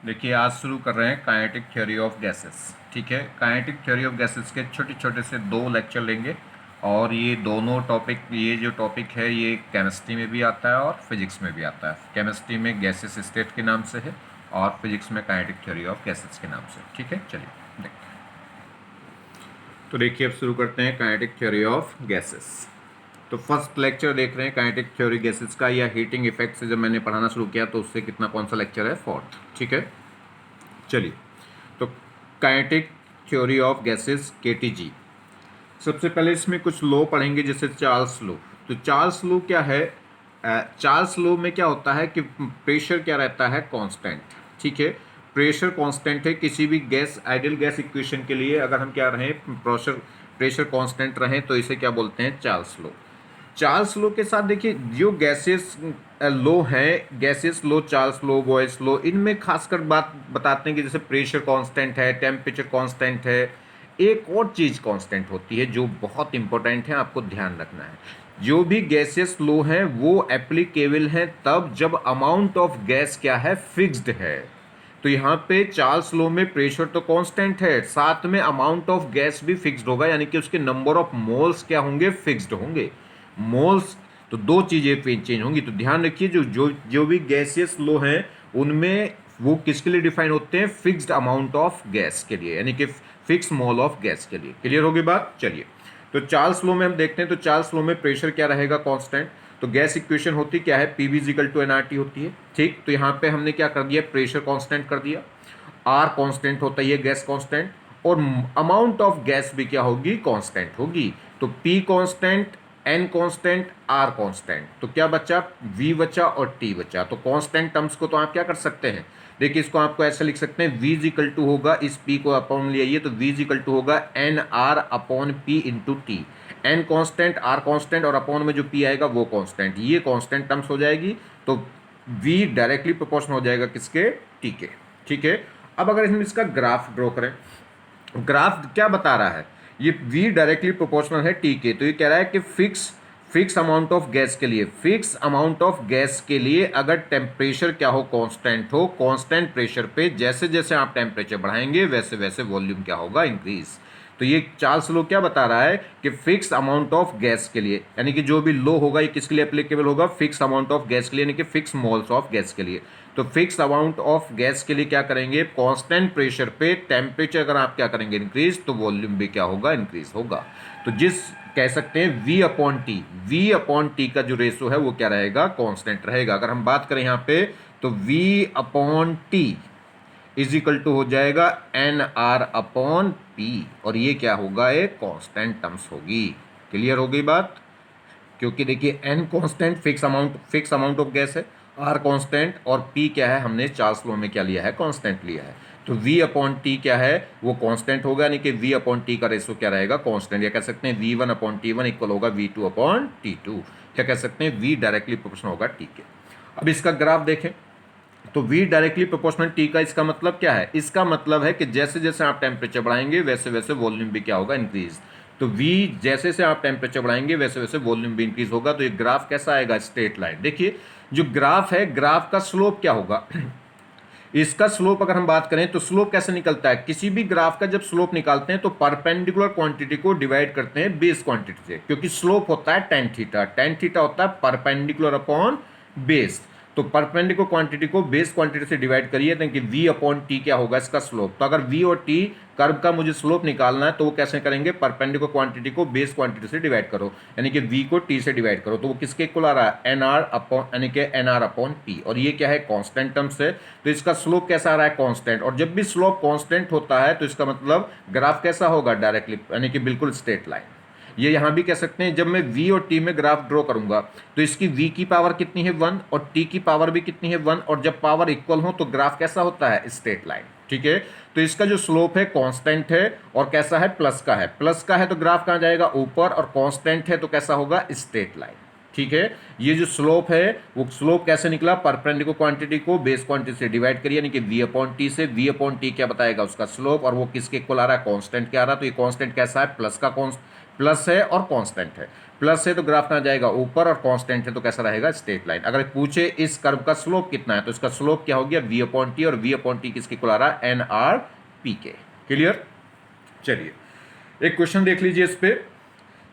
देखिए आज शुरू कर रहे हैं काइनेटिक थ्योरी ऑफ गैसेस। ठीक है, काइनेटिक थ्योरी ऑफ गैसेस के छोटे छोटे से 2 लेक्चर लेंगे और ये दोनों टॉपिक, ये जो टॉपिक है ये केमिस्ट्री में भी आता है और फिजिक्स में भी आता है। केमिस्ट्री में गैसेस स्टेट के नाम से है और फिजिक्स में काइनेटिक थ्योरी ऑफ गैसेस के नाम से। ठीक है, चलिए देखते हैं। तो देखिए अब शुरू करते हैं काइनेटिक थ्योरी ऑफ गैसेस। तो फर्स्ट लेक्चर देख रहे हैं काइनेटिक थ्योरी गैसेस का, या हीटिंग इफेक्ट से जब मैंने पढ़ाना शुरू किया तो उससे कितना कौन सा लेक्चर है, 4th। ठीक है, चलिए। तो kinetic theory of gases KTG, सबसे पहले इसमें कुछ लॉ पढ़ेंगे जैसे चार्ल्स लॉ। तो चार्ल्स लॉ क्या है? चार्ल्स लॉ में क्या होता है कि प्रेशर क्या रहता है, कांस्टेंट। ठीक है, प्रेशर कांस्टेंट है किसी भी गैस, आइडियल गैस इक्वेशन के लिए अगर हम क्या रहें, प्रेशर प्रेशर कांस्टेंट रहें तो इसे क्या बोलते हैं, चार्ल्स लॉ। चार्ल्स लो के साथ देखिए जो गैसेस लो हैं, गैसेस लो, चार्ल्स लो, बॉयस लो, इनमें खासकर बात बताते हैं कि जैसे प्रेशर कांस्टेंट है, टेम्परेचर कांस्टेंट है, एक और चीज़ कांस्टेंट होती है जो बहुत इंपॉर्टेंट है, आपको ध्यान रखना है। जो भी गैसेस लो हैं वो एप्लीकेबल हैं तब जब अमाउंट ऑफ गैस क्या है, फिक्स्ड है। तो यहाँ पे चार्ल्स लो में प्रेशर तो कांस्टेंट है, साथ में अमाउंट ऑफ गैस भी फिक्स्ड होगा, यानी कि उसके नंबर ऑफ मोल्स क्या होंगे, फिक्स्ड होंगे। मोल्स, तो दो चीजें चेंज होंगी। तो ध्यान रखिए जो जो जो भी गैसियस लो हैं उनमें वो किसके लिए डिफाइन होते हैं, फिक्स्ड अमाउंट ऑफ गैस के लिए, यानी कि फिक्स मोल ऑफ गैस के लिए। क्लियर होगी बात, चलिए। तो चार्ल्स लो में हम देखते हैं, तो चार्ल्स लो में प्रेशर क्या रहेगा, कांस्टेंट। तो गैस इक्वेशन होती क्या है, पीवी इक्वल टू एनआरटी होती है। ठीक, तो यहाँ पे हमने क्या कर दिया, प्रेशर कांस्टेंट कर दिया, आर कांस्टेंट होता है, ये गैस कांस्टेंट, और अमाउंट ऑफ गैस भी क्या होगी, कांस्टेंट होगी। तो p constant, n constant, R constant, तो क्या बचा, वी बचा और टी बचा। तो कांस्टेंट टर्म्स को तो आप क्या कर सकते हैं, देखिए इसको आपको ऐसे लिख सकते हैं, v इक्वल टू होगा, इस p को अपॉन ले आइए, तो v इक्वल टू होगा n are upon p into t. N constant, R constant, और अपॉन में जो p आएगा वो कांस्टेंट, ये कांस्टेंट टर्म्स हो जाएगी। तो v डायरेक्टली प्रोपोर्शनल हो जाएगा किसके, t के। ठीक है, अब अगर हम इसका ग्राफ ड्रॉ करें, ग्राफ क्या बता रहा है, ये v डायरेक्टली प्रोपोर्शनल है t के। तो ये कह रहा है कि फिक्स अमाउंट ऑफ गैस के लिए, फिक्स अमाउंट ऑफ गैस के लिए अगर टेम्परेचर क्या हो, कांस्टेंट हो, कांस्टेंट प्रेशर पे जैसे जैसे आप टेम्परेचर बढ़ाएंगे वैसे वैसे वॉल्यूम क्या होगा, इंक्रीज। तो ये चार्ल्स लॉ क्या बता रहा है कि फिक्स अमाउंट ऑफ गैस के लिए, यानी कि जो भी लॉ होगा ये किसके लिए एप्लीकेबल होगा, फिक्स अमाउंट ऑफ गैस के लिए, यानी कि फिक्स मोल्स ऑफ गैस के लिए। तो फिक्स अमाउंट ऑफ गैस के लिए क्या करेंगे, कांस्टेंट प्रेशर पे टेम्परेचर अगर आप क्या करेंगे, इंक्रीज, तो वॉल्यूम भी क्या होगा, इंक्रीज होगा। तो जिस कह सकते हैं वी अपॉन टी का जो रेशो है वो क्या रहेगा, कांस्टेंट रहेगा। अगर हम बात करें यहाँ पे तो v upon t is equal to हो जाएगा एन आर अपॉन पी, और ये क्या होगा, एक कांस्टेंट टर्म्स होगी। क्लियर हो गई बात, क्योंकि देखिए n constant fix amount of gas है, आर कांस्टेंट, और पी क्या है, हमने चार्ल्स लॉ में क्या लिया है, कांस्टेंट लिया है। तो v अपॉन टी क्या है, वो कांस्टेंट होगा, यानी कि v अपॉन टी का रेशो क्या रहेगा, कांस्टेंट। या कह सकते हैं v1 upon T one equal होगा v2 अपॉन टी2। क्या कह सकते हैं, v डायरेक्टली प्रोपोर्शनल होगा टी के। अब इसका ग्राफ देखें, तो v डायरेक्टली प्रोपोर्शनल टी का इसका मतलब क्या है, इसका मतलब है कि जैसे जैसे आप टेम्परेचर बढ़ाएंगे वैसे वैसे वॉल्यूम भी क्या होगा, इंक्रीज। तो v जैसे से आप टेम्परेचर बढ़ाएंगे वैसे वैसे वॉल्यूम भी इंक्रीज होगा। तो ये ग्राफ कैसा आएगा, स्ट्रेट लाइन। देखिए जो ग्राफ है, ग्राफ का स्लोप क्या होगा, इसका स्लोप अगर हम बात करें तो स्लोप कैसे निकलता है, किसी भी ग्राफ का जब स्लोप निकालते हैं तो परपेंडिकुलर क्वांटिटी को डिवाइड करते हैं बेस क्वांटिटी से, क्योंकि स्लोप होता है टेन थीटा, टेन थीटा होता है परपेंडिकुलर अपॉन बेस। तो परपेंडिकुलर क्वांटिटी को बेस क्वांटिटी से डिवाइड करिए, तो कि v अपॉन टी क्या होगा, इसका स्लोप। तो अगर v और t कर्व का मुझे स्लोप निकालना है तो वो कैसे करेंगे, परपेंडिकुलर क्वांटिटी को बेस क्वांटिटी से डिवाइड करो, यानी कि v को t से डिवाइड करो, तो वो किसके इक्वल आ रहा है, एन आर अपॉन, यानी कि एन आर अपॉन पी, और ये क्या है, कांस्टेंट टर्म्स है। तो इसका स्लोप कैसा आ रहा है, कांस्टेंट, और जब भी स्लोप कांस्टेंट होता है तो इसका मतलब ग्राफ कैसा होगा, डायरेक्टली, यानी कि बिल्कुल स्ट्रेट लाइन। ये यहां भी कह सकते हैं, जब मैं v और t में ग्राफ ड्रॉ करूंगा तो इसकी v की पावर कितनी है 1 और t की पावर भी कितनी है 1, और जब पावर इक्वल हो तो ग्राफ कैसा होता है, स्ट्रेट लाइन। ठीक है, तो इसका जो स्लोप है कांस्टेंट है और कैसा है, प्लस का है, प्लस का है तो ग्राफ कहां जाएगा, ऊपर, और कांस्टेंट है तो कैसा होगा, स्ट्रेट लाइन। ठीक है, ये जो स्लोप है वो स्लोप कैसे निकला, परपेंडिकुलर क्वांटिटी को बेस क्वांटिटी से डिवाइड करिए, यानी कि v अपॉन टी से, v अपॉन टी क्या बताएगा, उसका स्लोप, और वो किसके इक्वल आ रहा है, कांस्टेंट क्या आ रहा है। तो ये कांस्टेंट कैसा है, प्लस है और कांस्टेंट है, प्लस है तो ग्राफ में आ जाएगा ऊपर, और कांस्टेंट है तो कैसा रहेगा, स्ट्रेट लाइन। अगर पूछे इस कर्व का स्लोप कितना है तो इसका स्लोप क्या हो गया, v अपॉन टी, और v अपॉन टी किसके इक्वल आ रहा है, एन आर पी के। क्लियर। चलिए एक क्वेश्चन देख लीजिए इस पे।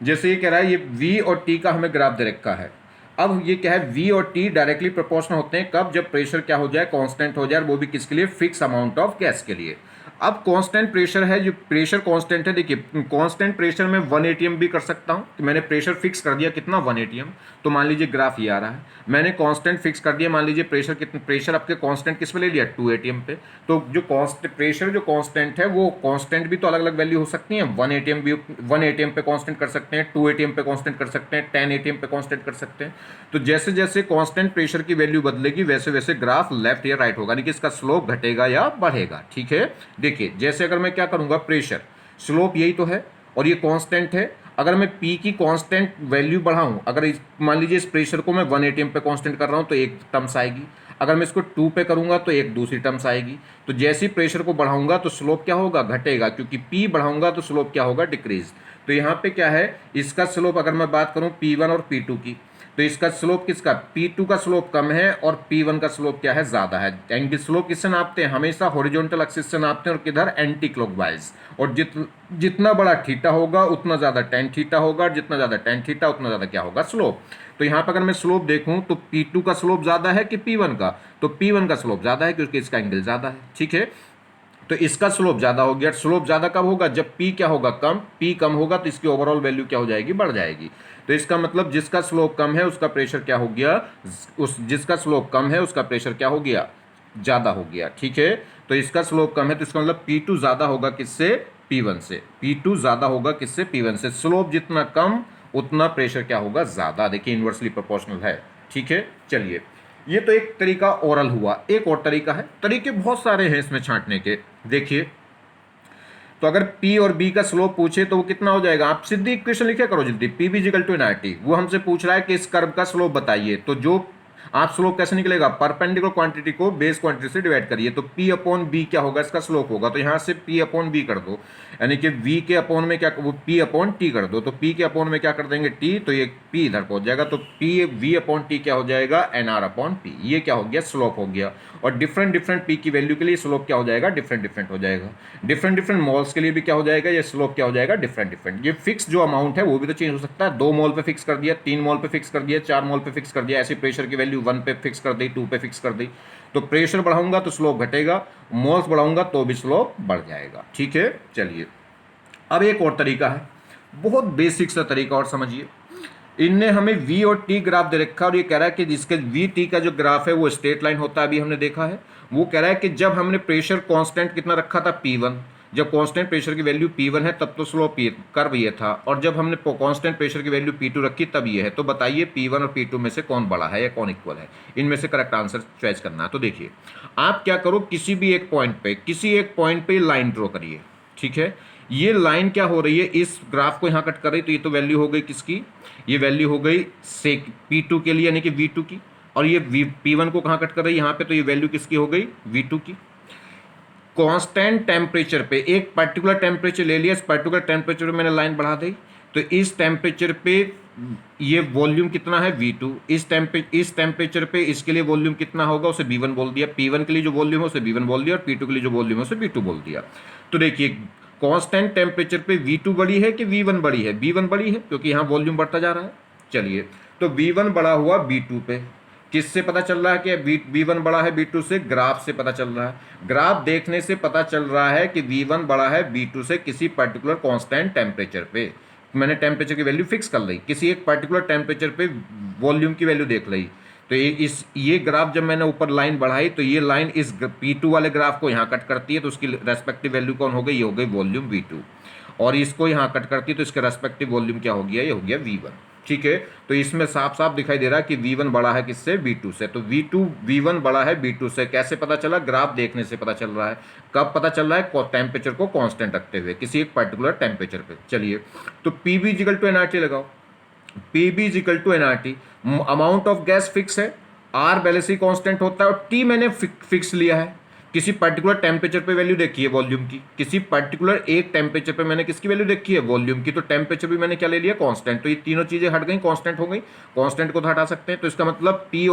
जैसे ये कह रहा है ये v और t का हमें ग्राफ दे रखा है। अब ये क्या है, v और t डायरेक्टली प्रोपोर्शनल होते हैं कब, जब प्रेशर क्या हो जाए, कांस्टेंट हो जाए, वो भी किसके लिए, फिक्स अमाउंट ऑफ गैस के लिए। अब कांस्टेंट प्रेशर है, जो प्रेशर कांस्टेंट है, देखिए कांस्टेंट प्रेशर में 1 atm भी कर सकता हूं, तो मैंने प्रेशर फिक्स कर दिया कितना, 1 atm। तो मान लीजिए ग्राफ ये आ रहा है, मैंने कांस्टेंट फिक्स कर दिया, मान लीजिए प्रेशर कितना, प्रेशर आपके कांस्टेंट किस पे ले लिया, 2 atm पे। तो जो प्रेशर जो कांस्टेंट है वो कांस्टेंट भी तो अलग अलग वैल्यू हो सकती है, 1 atm भी 1 atm पे कांस्टेंट कर सकते हैं, 2 atm पे कांस्टेंट कर सकते हैं, 10 atm पे कांस्टेंट कर सकते हैं। तो जैसे जैसे कांस्टेंट प्रेशर की वैल्यू बदलेगी वैसे वैसे ग्राफ लेफ्ट या राइट होगा, यानी कि इसका स्लोप घटेगा या बढ़ेगा। ठीक है, देखिए जैसे अगर मैं क्या करूंगा, प्रेशर स्लोप यही तो है और ये कांस्टेंट है, अगर मैं P की कांस्टेंट वैल्यू बढ़ाऊं, अगर मान लीजिए इस प्रेशर को मैं 1 atm पे कांस्टेंट कर रहा हूं तो एक टर्म्स आएगी, अगर मैं इसको 2 पे करूंगा तो एक दूसरी टर्म्स आएगी। तो जैसे ही प्रेशर को बढ़ाऊंगा तो स्लोप क्या होगा, घटेगा, क्योंकि P बढ़ाऊंगा तो स्लोप क्या होगा, डिक्रीज। तो यहाँ पे क्या है, इसका स्लोप अगर मैं बात करूं P1 और P2 की, तो इसका स्लोप किसका, P2 का स्लोप कम है और P1 का स्लोप क्या है, ज्यादा है। एंगल स्लोप किससे नापते हैं, हमेशा हॉरिजॉन्टल एक्सिस से नापते हैं और किधर, एंटी क्लॉकवाइज। और जितना बड़ा थीटा होगा उतना ज्यादा टेन थीटा होगा, जितना ज्यादा टेन थीटा उतना ज्यादा क्या होगा, स्लोप। तो यहाँ पर अगर मैं स्लोप देखूं तो P2 का स्लोप ज्यादा है कि P1 का, तो P1 का स्लोप ज्यादा है क्योंकि इसका एंगल ज्यादा है। ठीक है, तो इसका स्लोप ज्यादा हो गया। स्लोप ज्यादा कब होगा, जब P क्या होगा, कम, P कम होगा तो इसकी ओवरऑल वैल्यू क्या हो जाएगी, बढ़ जाएगी। तो इसका मतलब जिसका स्लोप कम है उसका प्रेशर क्या हो गया, जिसका स्लोप कम है उसका प्रेशर क्या हो गया, ज्यादा हो गया। ठीक है, तो इसका स्लोप कम है तो इसका मतलब P2 ज्यादा होगा किससे, P1 से। P2 ज्यादा होगा किससे, P1 से। स्लोप जितना कम उतना प्रेशर क्या होगा, ज्यादा। देखिए इनवर्सली प्रोपोर्शनल है। ठीक है, चलिए ये तो एक तरीका ओरल हुआ, एक और तरीका है, तरीके बहुत सारे हैं इसमें छांटने के। देखिए तो अगर P और B का स्लोप पूछे तो वो कितना हो जाएगा, आप सीधी इक्वेशन लिखे करो जल्दी, P B equal to NRT। वो हमसे पूछ रहा है कि इस कर्व का स्लोप बताइए, तो जो आप स्लोप कैसे निकलेगा, परपेंडिकुलर क्वांटिटी को बेस क्वांटिटी से डिवाइड करिए, तो P अपॉन B क्या होगा, इसका स्लोप होगा। तो यहां से P अपॉन B कर दो, यानी कि V के अपॉन में क्या, वो P अपॉन T कर दो, तो P के अपॉन में क्या कर देंगे, T, तो ये P इधर पहुंच जाएगा, तो P V अपॉन T क्या हो जाएगा, NR अपॉन P। ये क्या हो गया, स्लोप हो गया। और डिफरेंट डिफरेंट P की वैल्यू के लिए स्लोप क्या हो जाएगा, डिफरेंट डिफरेंट हो जाएगा। डिफरेंट डिफरेंट मॉल्स के लिए भी क्या हो जाएगा, ये स्लोप क्या हो जाएगा, डिफरेंट डिफरेंट। ये फिक्स जो अमाउंट है वो भी तो चेंज हो सकता है, 2 मोल पे फिक्स कर दिया, 3 मोल पे फिक्स कर दिया, 4 मोल पे फिक्स कर दिया, ऐसे प्रेशर की वैल्यू 1 पे फिक्स कर दी, 2 पे फिक्स कर दी। तो प्रेशर बढ़ाऊंगा तो स्लोप घटेगा, मोल्स बढ़ाऊंगा तो भी स्लोप बढ़ जाएगा। ठीक है, चलिए अब एक और तरीका है, बहुत बेसिक सा तरीका, और समझिए। इनने हमें V और T ग्राफ दे रखा है और ये कह रहा है कि जिसके V T का जो ग्राफ है वो स्ट्रेट लाइन होता है, अभी हमने देखा है। वो कह रहा है कि जब हमने प्रेशर कांस्टेंट कितना रखा था, P1, जब कांस्टेंट प्रेशर की वैल्यू P1 है तब तो स्लोप कर्व ये था, और जब हमने कांस्टेंट प्रेशर की वैल्यू P2 रखी तब ये है। तो बताइए P1 और P2 में से कौन बड़ा है या कौन इक्वल है, इनमें से करेक्ट आंसर चॉइस करना है। तो देखिए आप क्या करो, किसी भी एक पॉइंट पे लाइन ड्रॉ करिए। ठीक है, ये लाइन क्या हो रही है, इस ग्राफ को यहां कट कर रही, तो ये तो वैल्यू हो गई किसकी, ये वैल्यू हो गई से P2 के लिए यानी कि V2 की, और ये P1 को कहां कट कर रही है, यहां पे, तो ये वैल्यू किसकी हो गई, V2 की। कांस्टेंट टेम्परेचर पे एक पर्टिकुलर टेम्परेचर ले लिया, इस पर्टिकुलर टेम्परेचर पे मैंने लाइन बढ़ा दी, तो इस टेम्परेचर पे ये वॉल्यूम कितना है, V2। इस टेम्परेचर पे इसके लिए वॉल्यूम कितना होगा, उसे V1 बोल दिया। P1 के लिए जो वॉल्यूम है उसे V1 बोल दिया, और P2 के लिए जो वॉल्यूम है उसे V2 बोल दिया। तो देखिए कांस्टेंट टेम्परेचर पे V2 बड़ी है कि V1 बड़ी है, V1 बड़ी है क्योंकि यहाँ वॉल्यूम बढ़ता जा रहा है। चलिए तो V1 बड़ा हुआ V2 पे, किससे पता चल रहा है कि V1 बड़ा है V2 से, ग्राफ से पता चल रहा है। ग्राफ देखने से पता चल रहा है कि V1 बड़ा है V2 से किसी पर्टिकुलर कांस्टेंट टेम्परेचर पे। मैंने टेम्परेचर की वैल्यू फिक्स कर ली, किसी एक पर्टिकुलर टेम्परेचर पे वॉल्यूम की वैल्यू देख ली। तो ये ग्राफ जब मैंने ऊपर लाइन बढ़ाई तो ये लाइन इस P2 वाले ग्राफ को यहाँ कट करती है, तो उसकी रेस्पेक्टिव वैल्यू कौन हो गई, ये हो गई वॉल्यूम V2। और इसको यहाँ कट करती है तो इसके रेस्पेक्टिव वॉल्यूम क्या हो गया, ये हो गया V1। ठीक है, तो इसमें साफ साफ दिखाई दे रहा है कि V1 बड़ा है किससे, V2 से। तो V1 बड़ा है V2 से, कैसे पता चला, ग्राफ देखने से पता चल रहा है। कब पता चल रहा है, टेम्परेचर को कांस्टेंट रखते हुए किसी एक पर्टिकुलर टेम्परेचर पे। चलिए तो PV इक्वल टू NRT लगाओ, PV equal to NRT, amount of gas fix है, R बैलेंसी कांस्टेंट होता है और T मैंने फिक्स लिया है। किसी पर्टिकुलर टेम्परेचर पे वैल्यू देखी है वॉल्यूम की, किसी पर्टिकुलर एक टेम्परेचर पे मैंने किसकी वैल्यू देखी है, वॉल्यूम की, तो टेम्परेचर भी मैंने क्या ले लिया, कांस्टेंट। तो ये तीनों चीजें हट गई, कांस्टेंट हो गई, कांस्टेंट को तो हटा सकते हैं। तो इसका मतलब पी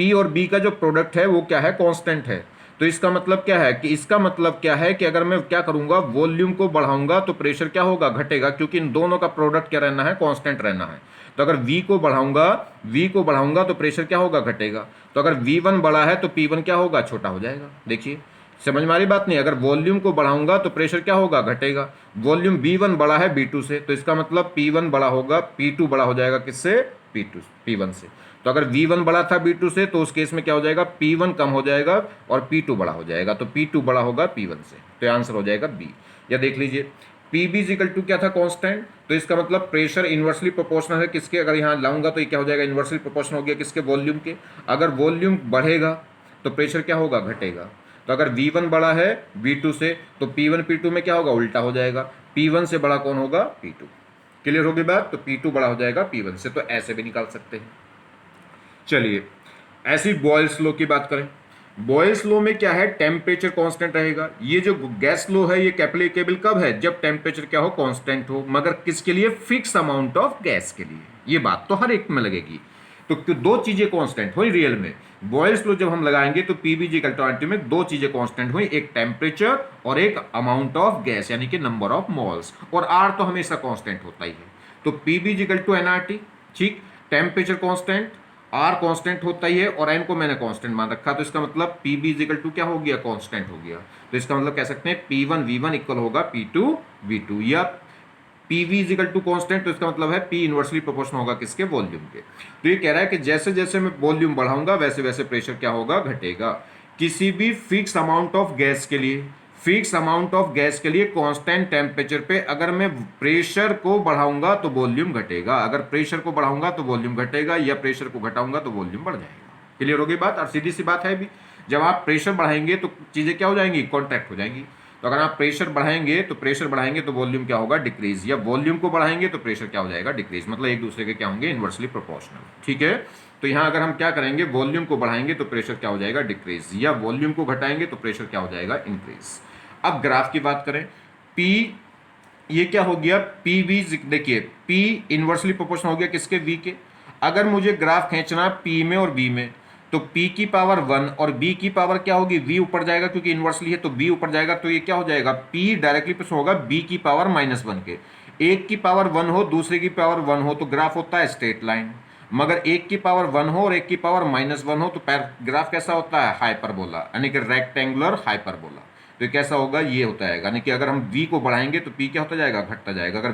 और बी का जो प्रोडक्ट है वो क्या है, कांस्टेंट है। तो इसका मतलब क्या है कि इसका मतलब क्या है कि अगर मैं क्या करूंगा, वॉल्यूम को बढ़ाऊंगा तो प्रेशर क्या होगा, घटेगा, क्योंकि इन दोनों का प्रोडक्ट क्या रहना है, कांस्टेंट रहना है। तो अगर V को बढ़ाऊंगा तो प्रेशर क्या होगा, घटेगा। तो अगर V1 बड़ा है तो P1 क्या होगा, छोटा हो जाएगा। देखिए समझ में आ रही बात नहीं, अगर वॉल्यूम को बढ़ाऊंगा तो प्रेशर क्या होगा, घटेगा। वॉल्यूम V1 बड़ा है B2 से, तो इसका मतलब P1 बड़ा होगा, P2 बड़ा हो जाएगा किससे, P1 से। तो अगर V1 बड़ा था B2 से तो उस केस में क्या हो जाएगा, P1 कम हो जाएगा और P2 बड़ा हो जाएगा, तो P2 बड़ा होगा P1 से। तो आंसर हो जाएगा B। या देख लीजिए Pb इजिकल टू क्या था, कांस्टेंट, तो इसका मतलब प्रेशर इन्वर्सली प्रोपोर्शनल है किसके, अगर यहाँ लाऊंगा तो ये क्या हो जाएगा, इन्वर्सली प्रोपोर्शनल हो गया किसके, वॉल्यूम के। अगर वॉल्यूम बढ़ेगा तो प्रेशर क्या होगा, घटेगा। तो अगर V1 बड़ा है V2 से तो P1 P2 में क्या होगा, उल्टा हो जाएगा, P1 से बड़ा कौन होगा, P2। क्लियर होगी बात, तो P2 बड़ा हो जाएगा P1 से। तो ऐसे भी निकाल सकते हैं। चलिए ऐसी बॉयल्स लॉ की बात करें। बॉयल्स लॉ में क्या है, टेम्परेचर कांस्टेंट रहेगा। ये जो गैस लॉ है ये एप्लीकेबल कब है, जब टेम्परेचर क्या हो, कांस्टेंट हो, मगर किसके लिए, फिक्स अमाउंट ऑफ गैस के लिए। ये बात तो हर एक में लगेगी। तो दो चीजें कांस्टेंट हुई रियल में, बॉयल्स लॉ जब हम लगाएंगे तो पीबीजी कैलकुलेटर में दो चीजें कांस्टेंट हुई, एक टेम्परेचर और एक अमाउंट ऑफ गैस यानी कि नंबर ऑफ मोल्स, और आर तो हमेशा कांस्टेंट होता ही है। तो पीबीजी टू एनआरटी, ठीक, टेम्परेचर कांस्टेंट, आर कांस्टेंट होता ही है, और एन को मैंने कांस्टेंट मान रखा, तो इसका मतलब पीबी इजिकल टू क्या हो गया, कांस्टेंट हो गया। तो इसका मतलब कह सकते हैं P1 V1 इक्वल होगा P2 V2, या PV इजिकल टू कांस्टेंट, तो इसका मतलब है P इनवर्सली प्रोपोर्शनल होगा किसके, वॉल्यूम के। तो ये कह रहा है कि जैसे जैसे मैं वॉल्यूम बढ़ाऊंगा वैसे वैसे प्रेशर क्या होगा, घटेगा। किसी भी फिक्स अमाउंट ऑफ गैस के लिए, फिक्स अमाउंट ऑफ गैस के लिए कांस्टेंट टेम्परेचर पे अगर मैं प्रेशर को बढ़ाऊंगा तो वॉल्यूम घटेगा, अगर प्रेशर को बढ़ाऊंगा तो वॉल्यूम घटेगा, या प्रेशर को घटाऊंगा तो वॉल्यूम बढ़ जाएगा। क्लियर हो गई बात, और सीधी सी बात है भी, जब आप प्रेशर बढ़ाएंगे तो चीजें क्या हो जाएंगी, कॉन्ट्रैक्ट हो जाएंगी। तो अगर आप प्रेशर बढ़ाएंगे तो वॉल्यूम क्या होगा, डिक्रीज, या वॉल्यूम को बढ़ाएंगे तो प्रेशर क्या हो जाएगा, डिक्रीज, मतलब एक दूसरे के क्या होंगे, इनवर्सली प्रोपोर्शनल। ठीक है, तो यहां अगर हम क्या करेंगे, वॉल्यूम को बढ़ाएंगे तो प्रेशर क्या हो जाएगा, डिक्रीज, या वॉल्यूम को घटाएंगे तो प्रेशर क्या हो जाएगा, इंक्रीज। अब ग्राफ की बात करें, P ये क्या हो गया, PV, देखिए P इनवर्सली प्रोपोर्शनल हो गया किसके, V के। अगर मुझे ग्राफ खींचना P में और V में, तो P की पावर 1 और B की पावर क्या होगी, V ऊपर जाएगा क्योंकि इनवर्सली है, तो B ऊपर जाएगा, तो ये क्या हो जाएगा, P डायरेक्टली प्लस होगा B की पावर -1 के। एक की पावर 1 हो, दूसरे की पावर 1 हो तो ग्राफ होता है स्ट्रेट लाइन, मगर एक की पावर 1 हो और एक की पावर -1 हो तो ग्राफ कैसा होता है, हाइपरबोला, यानी कि रेक्टेंगुलर हाइपरबोला। तो कैसा होगा, ये होता है, यानी कि अगर हम V को बढ़ाएंगे तो P क्या होता जाएगा, घटता जाएगा, अगर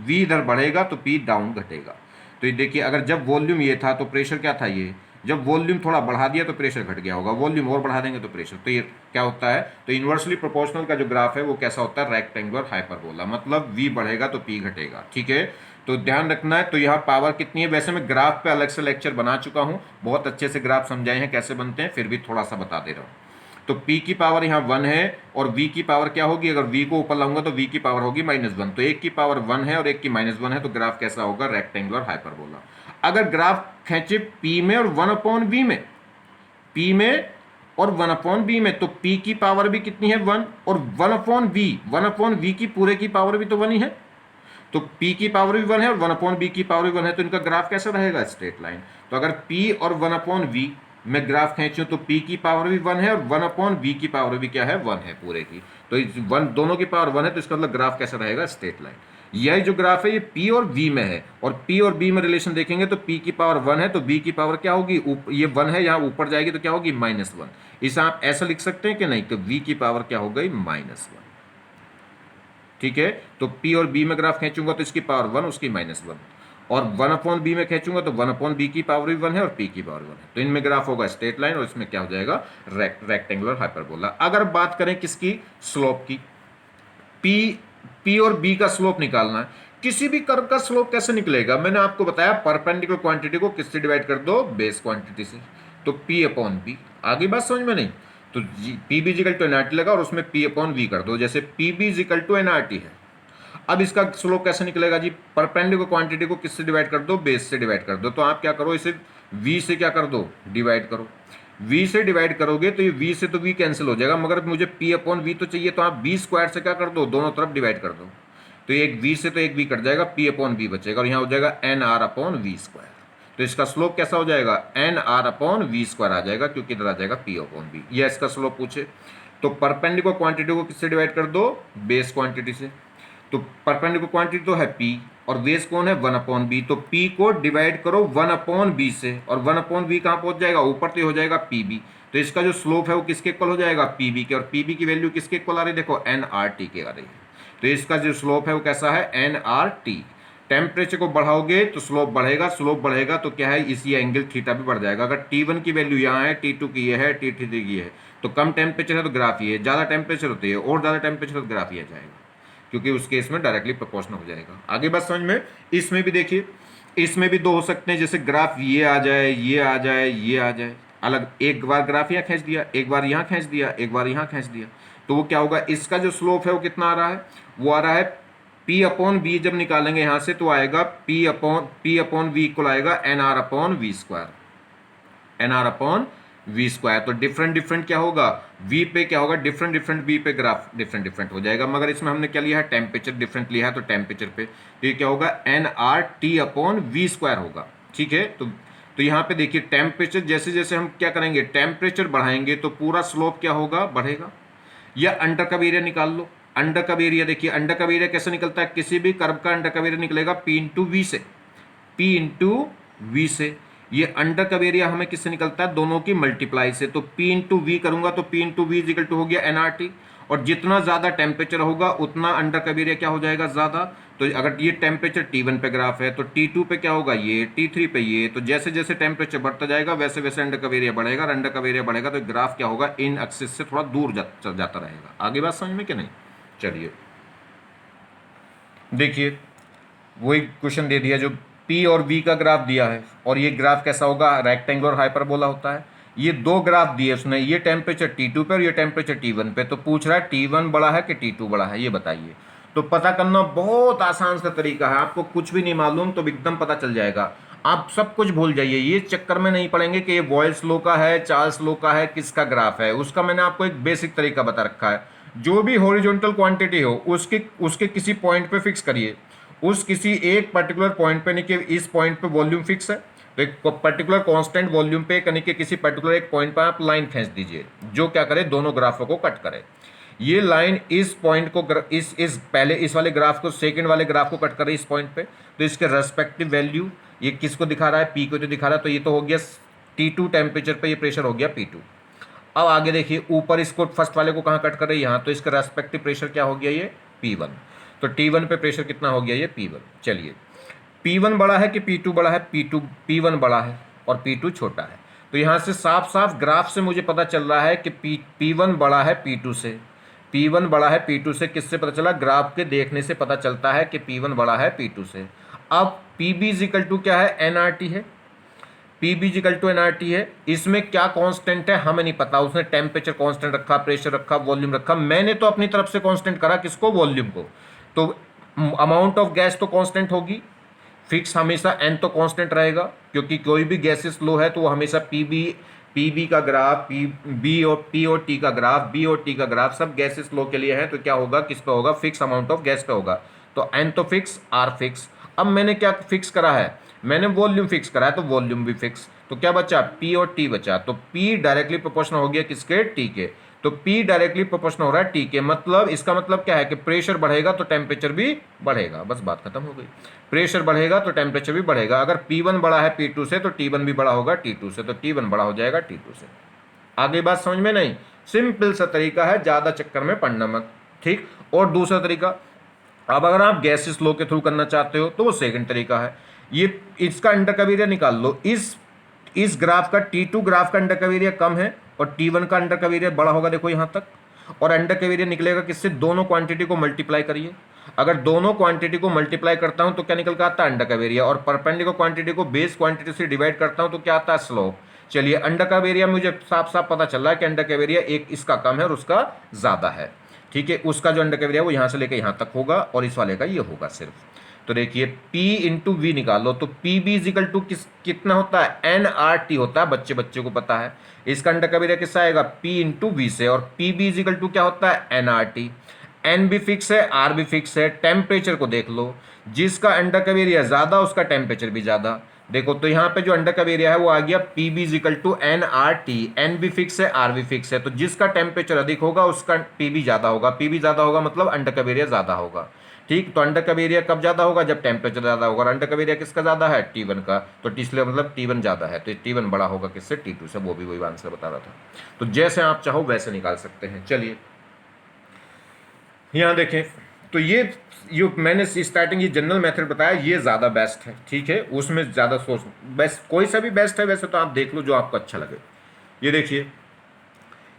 V इधर बढ़ेगा तो P डाउन घटेगा। तो ये देखिए, अगर जब वॉल्यूम ये था तो प्रेशर क्या था, ये जब वॉल्यूम थोड़ा बढ़ा दिया तो प्रेशर घट गया होगा, वॉल्यूम और बढ़ा देंगे तो प्रेशर, तो ये क्या होता है, तो इनवर्सली प्रोपोर्शनल का जो ग्राफ है वो कैसा होता है, रेक्टेंगुलर हाइपरबोला, मतलब V बढ़ेगा तो P घटेगा। ठीक है, तो ध्यान रखना है। तो यहाँ पावर कितनी है, वैसे मैं ग्राफ पे अलग से लेक्चर बना चुका हूँ, बहुत अच्छे से ग्राफ समझाए हैं कैसे बनते हैं, फिर भी थोड़ा सा बता दे रहा हूँ। तो P की पावर यहाँ 1 है और V की पावर क्या होगी, अगर V को ऊपर लाऊंगा तो V की पावर होगी -1, तो एक की पावर 1 है और एक की -1 है, तो ग्राफ कैसा होगा, रेक्टेंगुलर हाइपरबोला। अगर ग्राफ खींचे P में और 1/V में, P में और 1/V में, तो P की पावर भी कितनी है, 1, और 1/V की पूरे की पावर भी तो 1 ही है, तो P की पावर भी 1 है और 1/V की पावर भी 1 है, तो इनका ग्राफ कैसा रहेगा, स्ट्रेट लाइन। तो अगर P और 1/V में ग्राफ खींचूं तो P की पावर भी 1 है और 1/V की पावर भी क्या है, 1 है पूरे की, तो इस 1 दोनों की पावर 1 है, तो इसका मतलब ग्राफ कैसा रहेगा, स्ट्रेट लाइन। यह जो ग्राफ है ये P और V में है, और P और B में रिलेशन देखेंगे तो P की पावर 1 है तो B की पावर क्या होगी, ये 1 है, यहाँ ऊपर जाएगी तो क्या होगी, -1। इसे आप ऐसा लिख सकते हैं कि नहीं, तो V की पावर क्या हो गई, -1। ठीक है, तो P और B में ग्राफ खींचूंगा तो इसकी पावर 1, उसकी -1, और 1/B में खींचूंगा तो 1/B की पावर भी 1 है और P की पावर 1 है, तो इनमें ग्राफ होगा स्ट्रेट लाइन और इसमें क्या हो जाएगा, रेक्टेंगुलर हाइपरबोला। अगर बात करें किसकी, स्लोप की, P और B का स्लोप निकालना है। किसी भी कर्व का स्लोप कैसे निकलेगा, मैंने आपको बताया, परपेंडिकुलर क्वांटिटी को किससे डिवाइड कर दो, बेस क्वांटिटी से, तो P/P। आगे बात समझ में नहीं, तो PB = NRT लगा और उसमें P/V कर दो, जैसे PB = NRT है। अब इसका स्लोप कैसे निकलेगा जी, परपेंडिकुलर क्वांटिटी को किससे डिवाइड कर दो, बेस से डिवाइड कर दो, तो आप क्या करो, इसे V से क्या कर दो, डिवाइड करो। v से डिवाइड करोगे तो ये v से तो v कैंसिल हो जाएगा, मगर मुझे p अपॉन v तो चाहिए, तो आप b स्क्वायर से क्या कर दो, दोनों तरफ डिवाइड कर दो, तो एक v से तो एक v कट जाएगा, p अपॉन v बचेगा और यहाँ हो जाएगा n are upon v square. तो इसका स्लोप कैसा हो जाएगा, n are upon v square आ जाएगा, क्योंकि इधर आ जाएगा p अपॉन v। यह इसका स्लोप पूछे तो परपेंडिकुलर क्वांटिटी को किससे डिवाइड कर दो, बेस क्वांटिटी से। तो परपेंडिकुलर क्वांटिटी तो है p और बेस कौन है, 1 अपॉन बी, तो p को डिवाइड करो 1 अपॉन बी से, और 1 अपॉन बी कहाँ पहुंच जाएगा, ऊपर तो हो जाएगा pb। तो इसका जो स्लोप है वो किसके इक्वल हो जाएगा, pb के, और pb की वैल्यू किसके इक्वल आ रही है, देखो एन आर टी के आ रही है। तो इसका जो स्लोप है वो कैसा है, एन आर टी। टेम्परेचर को बढ़ाओगे तो स्लोप बढ़ेगा, स्लोप बढ़ेगा तो क्या है, इसी एंगल थीटा भी बढ़ जाएगा। अगर T1 की वैल्यू यहाँ है, T2 की ये है, T3 की है, तो कम टेम्परेचर है तो ग्राफ ये है, ज़्यादा टेम्परेचर होती है और ज़्यादा टेम्परेचर तो ग्राफ ये जाएगा, क्योंकि उस केस में डायरेक्टली प्रोपोर्शनल हो जाएगा। आगे बात समझ में। इसमें भी देखिए, इसमें भी दो हो सकते हैं, जैसे ग्राफ ये आ जाए, ये आ जाए, ये आ जाए अलग, एक बार ग्राफ यहाँ खींच दिया, एक बार यहाँ खींच दिया, एक बार यहाँ खींच दिया, तो वो क्या होगा, इसका जो स्लोप है वो कितना आ रहा है, वो आ रहा है P अपॉन बी। जब निकालेंगे यहाँ से तो आएगा P अपॉन वी इक्वल आएगा n are upon v square, n are upon v square. तो डिफरेंट डिफरेंट क्या होगा, v पे क्या होगा, डिफरेंट डिफरेंट v पे ग्राफ डिफरेंट डिफरेंट हो जाएगा, मगर इसमें हमने क्या लिया है, टेम्परेचर डिफरेंट लिया है, तो टेम्परेचर पे तो ये क्या होगा, n R T upon v square होगा। ठीक है, तो यहाँ पे देखिए टेम्परेचर, जैसे जैसे हम क्या करेंगे, टेम्परेचर बढ़ाएंगे तो पूरा स्लोप क्या होगा, बढ़ेगा। या अंडर का एरिया निकाल लो, अंडर का एरिया देखिए, अंडर का एरिया कैसे निकलता है, किसी भी कर्व का अंडर का एरिया निकलेगा p इंटू वी से, p इंटू वी से। ये अंडर का एरिया हमें किससे निकलता है, दोनों की मल्टीप्लाई से, तो p इंटू वी करूंगा तो p into v is equal to हो गया एनआरटी, और जितना ज्यादा टेम्परेचर होगा उतना अंडर का एरिया क्या हो जाएगा, ज्यादा। तो अगर ये टेम्परेचर T1 पे ग्राफ है तो T2 पे क्या होगा, ये T3 पे ये, तो जैसे जैसे टेम्परेचर बढ़ता जाएगा वैसे वैसे अंडर का एरिया बढ़ेगा, और अंडर का एरिया बढ़ेगा तो ग्राफ क्या होगा, इन एक्सिस से थोड़ा दूर जाता रहेगा। आगे बात समझ में कि नहीं। चलिए देखिए, वही क्वेश्चन दे दिया जो P और V का ग्राफ दिया है, और ये ग्राफ कैसा होगा, रेक्टेंगुलर हाइपरबोला होता है। ये दो ग्राफ दिए उसने, ये टेम्परेचर T2 पे और ये टेम्परेचर T1 पे, तो पूछ रहा है T1 बड़ा है कि T2 बड़ा है, ये बताइए। तो पता करना बहुत आसान सा तरीका है, आपको कुछ भी नहीं मालूम तो एकदम पता चल जाएगा। आप सब कुछ भूल जाइए, ये चक्कर में नहीं पड़ेंगे कि ये बॉयल्स लॉ का है, चार्ल्स लॉ का है, किसका ग्राफ है, उसका मैंने आपको एक बेसिक तरीका बता रखा है। जो भी हॉरिजॉन्टल क्वांटिटी हो उसके उसके किसी पॉइंट पे फिक्स करिए, उस किसी एक पर्टिकुलर पॉइंट पे, नहीं कि इस पॉइंट पे वॉल्यूम फिक्स है तो एक पर्टिकुलर कांस्टेंट वॉल्यूम पे यानी कि किसी पर्टिकुलर एक पॉइंट पर आप लाइन खींच दीजिए, जो क्या करे, दोनों ग्राफों को कट करे। ये लाइन इस पॉइंट को इस पहले इस वाले ग्राफ को सेकंड वाले ग्राफ को कट करे इस पॉइंट पे, तो इसके रेस्पेक्टिव वैल्यू ये किसको दिखा रहा है, पी को तो दिखा रहा है, तो ये तो हो गया T2 टेम्परेचर पे, ये प्रेशर हो गया P2। अब आगे देखिए, ऊपर इसको फर्स्ट वाले को कहाँ कट कर रहे हैं, यहाँ, तो इसका रेस्पेक्टिव प्रेशर क्या हो गया, ये P1। तो T1 पे प्रेशर कितना हो गया, ये P1। चलिए, P1 बड़ा है कि P2 बड़ा है, P1 बड़ा है और P2 छोटा है। तो यहाँ से साफ साफ ग्राफ से मुझे पता चल रहा है कि P1 बड़ा है P2 से, P1 बड़ा है P2 से। किससे पता चला, ग्राफ के देखने से पता चलता है कि P1 बड़ा है P2 से। अब PB इजिकल टू क्या है, NRT है, PB इजिकल टू NRT है। इसमें क्या कांस्टेंट है हमें नहीं पता, उसने टेम्परेचर कांस्टेंट रखा, प्रेशर रखा, वॉल्यूम रखा, मैंने तो अपनी तरफ से कांस्टेंट करा, किसको, वॉल्यूम को। तो अमाउंट ऑफ गैस तो कांस्टेंट होगी, फिक्स हमेशा, n तो कांस्टेंट रहेगा, क्योंकि कोई भी गैसेस लो है तो वो हमेशा पीबी का ग्राफ, पी और टी का ग्राफ, बी और टी का ग्राफ सब गैसेस लो के लिए है, तो क्या होगा, किस पे होगा, फिक्स अमाउंट ऑफ गैस पे होगा। तो n तो फिक्स, r फिक्स। अब मैंने क्या फिक्स करा है, मैंने वॉल्यूम फिक्स करा है, तो वॉल्यूम भी फिक्स। तो क्या बचा, P और T बचा, तो P डायरेक्टली प्रोपोर्शनल हो गया किसके, T के। तो P डायरेक्टली प्रोपोर्शनल हो रहा है T के, मतलब इसका मतलब क्या है कि प्रेशर बढ़ेगा तो टेम्परेचर भी बढ़ेगा, बस बात खत्म हो गई। प्रेशर बढ़ेगा तो टेम्परेचर भी बढ़ेगा। अगर P1 बड़ा है P2 से तो T1 भी बड़ा होगा T2 से, तो T1 बड़ा हो जाएगा T2 से। आगे बात समझ में नहीं, सिंपल सा तरीका है, ज्यादा चक्कर में पड़ना मत, ठीक। और दूसरा तरीका, अब अगर आप गैसेस लॉ के थ्रू करना चाहते हो तो वो सेकंड तरीका है। ये इसका अंडर का एरिया निकाल लो, इस ग्राफ का T2 ग्राफ का अंडर का एरिया कम है और T1 का अंडर का एरिया बड़ा होगा, देखो यहां तक। और अंडर का एरिया निकलेगा किससे, दोनों क्वांटिटी को मल्टीप्लाई करिए। अगर दोनों क्वांटिटी को मल्टीप्लाई करता हूं तो क्या निकल कर आता है, अंडर का एरिया। और परपेंडिकुलर क्वांटिटी को बेस क्वांटिटी से डिवाइड करता हूं तो क्या आता है, स्लोप। चलिए, अंडर का एरिया मुझे साफ साफ पता चल रहा है कि अंडर का एरिया एक इसका कम है और उसका ज्यादा है, ठीक है। उसका जो अंडर का एरिया वो यहां से लेकर यहां तक होगा और इस वाले का ये होगा सिर्फ। तो देखिए P इंटू वी निकालो, तो पी बी इजिकल टू कितना होता है, एन आर टी होता है, बच्चे बच्चे को पता है। इसका अंडर कब एरिया किससे आएगा, P इंटू वी से, और पी बी इजिकल टू क्या होता है, एन आर टी। एन भी फिक्स है, आर भी फिक्स है। टेम्परेचर को देख लो, जिसका अंडर कब एरिया ज्यादा उसका टेम्परेचर भी ज्यादा। देखो तो यहाँ पे जो अंडर कब एरिया है वो आ गया p b is equal to n R T. N भी फिक्स है, आर भी फिक्स है, तो जिसका टेम्परेचर अधिक होगा उसका पी बी ज्यादा होगा। पी बी ज्यादा होगा मतलब अंडर कब एरिया ज्यादा होगा। ठीक, तो अंडर कब एरिया कब ज्यादा होगा, जब टेम्परेचर ज्यादा होगा। और अंडर कब एरिया किसका ज्यादा है, T1 का, तो इसलिए मतलब T1 ज्यादा है, तो T1 बड़ा होगा किससे, T2 से। वो भी वही आंसर बता रहा था। तो जैसे आप चाहो वैसे निकाल सकते हैं। चलिए यहाँ देखें, तो ये मैंने स्टार्टिंग ये जनरल मेथड बताया, ये ज़्यादा बेस्ट है। ठीक है, उसमें ज़्यादा सोच बेस्ट, कोई सा भी बेस्ट है वैसे, तो आप देख लो जो आपको अच्छा लगे। ये देखिए,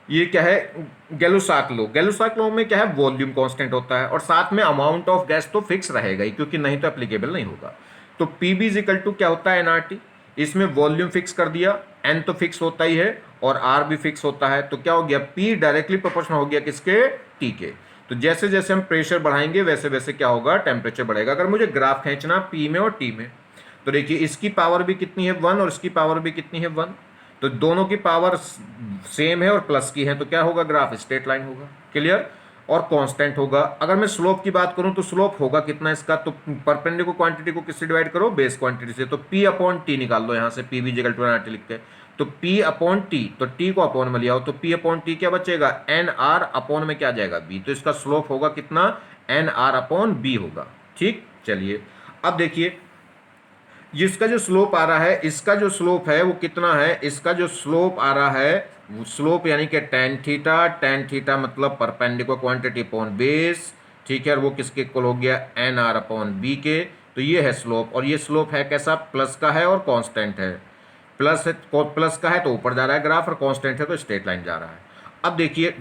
ये क्या है, गैलुसाक लो। गैलुसाक लो में क्या है, वॉल्यूम कांस्टेंट होता है और साथ में अमाउंट ऑफ गैस तो फिक्स रहेगा ही, क्योंकि नहीं तो एप्लीकेबल नहीं होगा। तो p b is equal to क्या होता है, एनआरटी। इसमें वॉल्यूम फिक्स कर दिया, एन तो फिक्स होता ही है और आर भी फिक्स होता है, तो क्या हो गया, पी डायरेक्टली प्रोपोर्शनल हो गया किसके, टी के। तो जैसे जैसे हम प्रेशर बढ़ाएंगे वैसे वैसे क्या होगा, टेम्परेचर बढ़ेगा। अगर मुझे ग्राफ खींचना पी में और टी में, तो देखिए इसकी पावर भी कितनी है 1 और इसकी पावर भी कितनी है 1, तो दोनों की पावर सेम है और प्लस की है, तो क्या होगा, ग्राफ स्ट्रेट लाइन होगा। क्लियर, और कांस्टेंट होगा। अगर मैं स्लोप की बात करूं तो स्लोप होगा कितना इसका, तो परपेंडिकुलर क्वांटिटी को किससे डिवाइड करो, बेस क्वांटिटी से। तो P अपॉन टी निकाल लो यहाँ से, p v equal to n R T लिख के। तो P अपॉन टी, तो T को अपॉन में लिया हो, तो P अपॉन टी क्या बचेगा, एन आर अपॉन में क्या जाएगा, B। तो इसका स्लोप होगा कितना, एन आर अपॉन बी होगा। ठीक, चलिए अब देखिए जिसका जो स्लोप आ रहा है, इसका जो स्लोप है वो कितना है, इसका जो स्लोप आ रहा है स्लोप यानी कि टेन थीटा। टेन थीटा मतलब परपेंडिकुलर क्वांटिटी अपॉन बेस। ठीक है, और वो किसके इक्वल हो गया, एन आर अपॉन बी के। तो ये है स्लोप, और ये स्लोप है कैसा, प्लस का है और कांस्टेंट है। प्लस है, प्लस का है तो ऊपर जा रहा है ग्राफ, और कांस्टेंट है तो स्ट्रेट लाइन जा रहा है। अब देखिए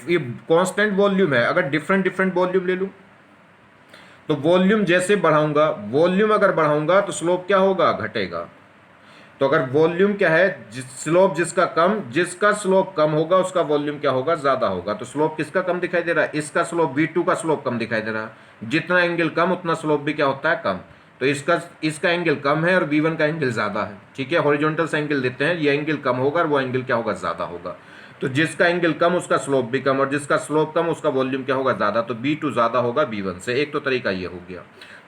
ये कांस्टेंट वॉल्यूम है, अगर डिफरेंट डिफरेंट वॉल्यूम ले लूँ तो वॉल्यूम जैसे बढ़ाऊंगा, वॉल्यूम अगर बढ़ाऊंगा तो स्लोप क्या होगा, घटेगा। तो अगर वॉल्यूम क्या है, स्लोप जिसका कम, जिसका स्लोप कम होगा उसका वॉल्यूम क्या होगा, ज्यादा होगा। तो स्लोप किसका कम दिखाई दे रहा है, इसका स्लोप V2 का स्लोप कम दिखाई दे रहा है। जितना एंगल कम उतना स्लोप भी क्या होता है, कम। तो इसका एंगल कम है और V1 का एंगल ज्यादा है। ठीक है, हॉरिजॉन्टल से एंगल देते हैं, ये एंगल कम होगा और वो एंगल क्या होगा, ज्यादा होगा। तो जिसका एंगल कम उसका स्लोप भी कम, और जिसका स्लोप कम उसका वॉल्यूम क्या होगा, ज्यादा। तो B2 ज्यादा होगा B1 से। एक तो तरीका ये हो गया।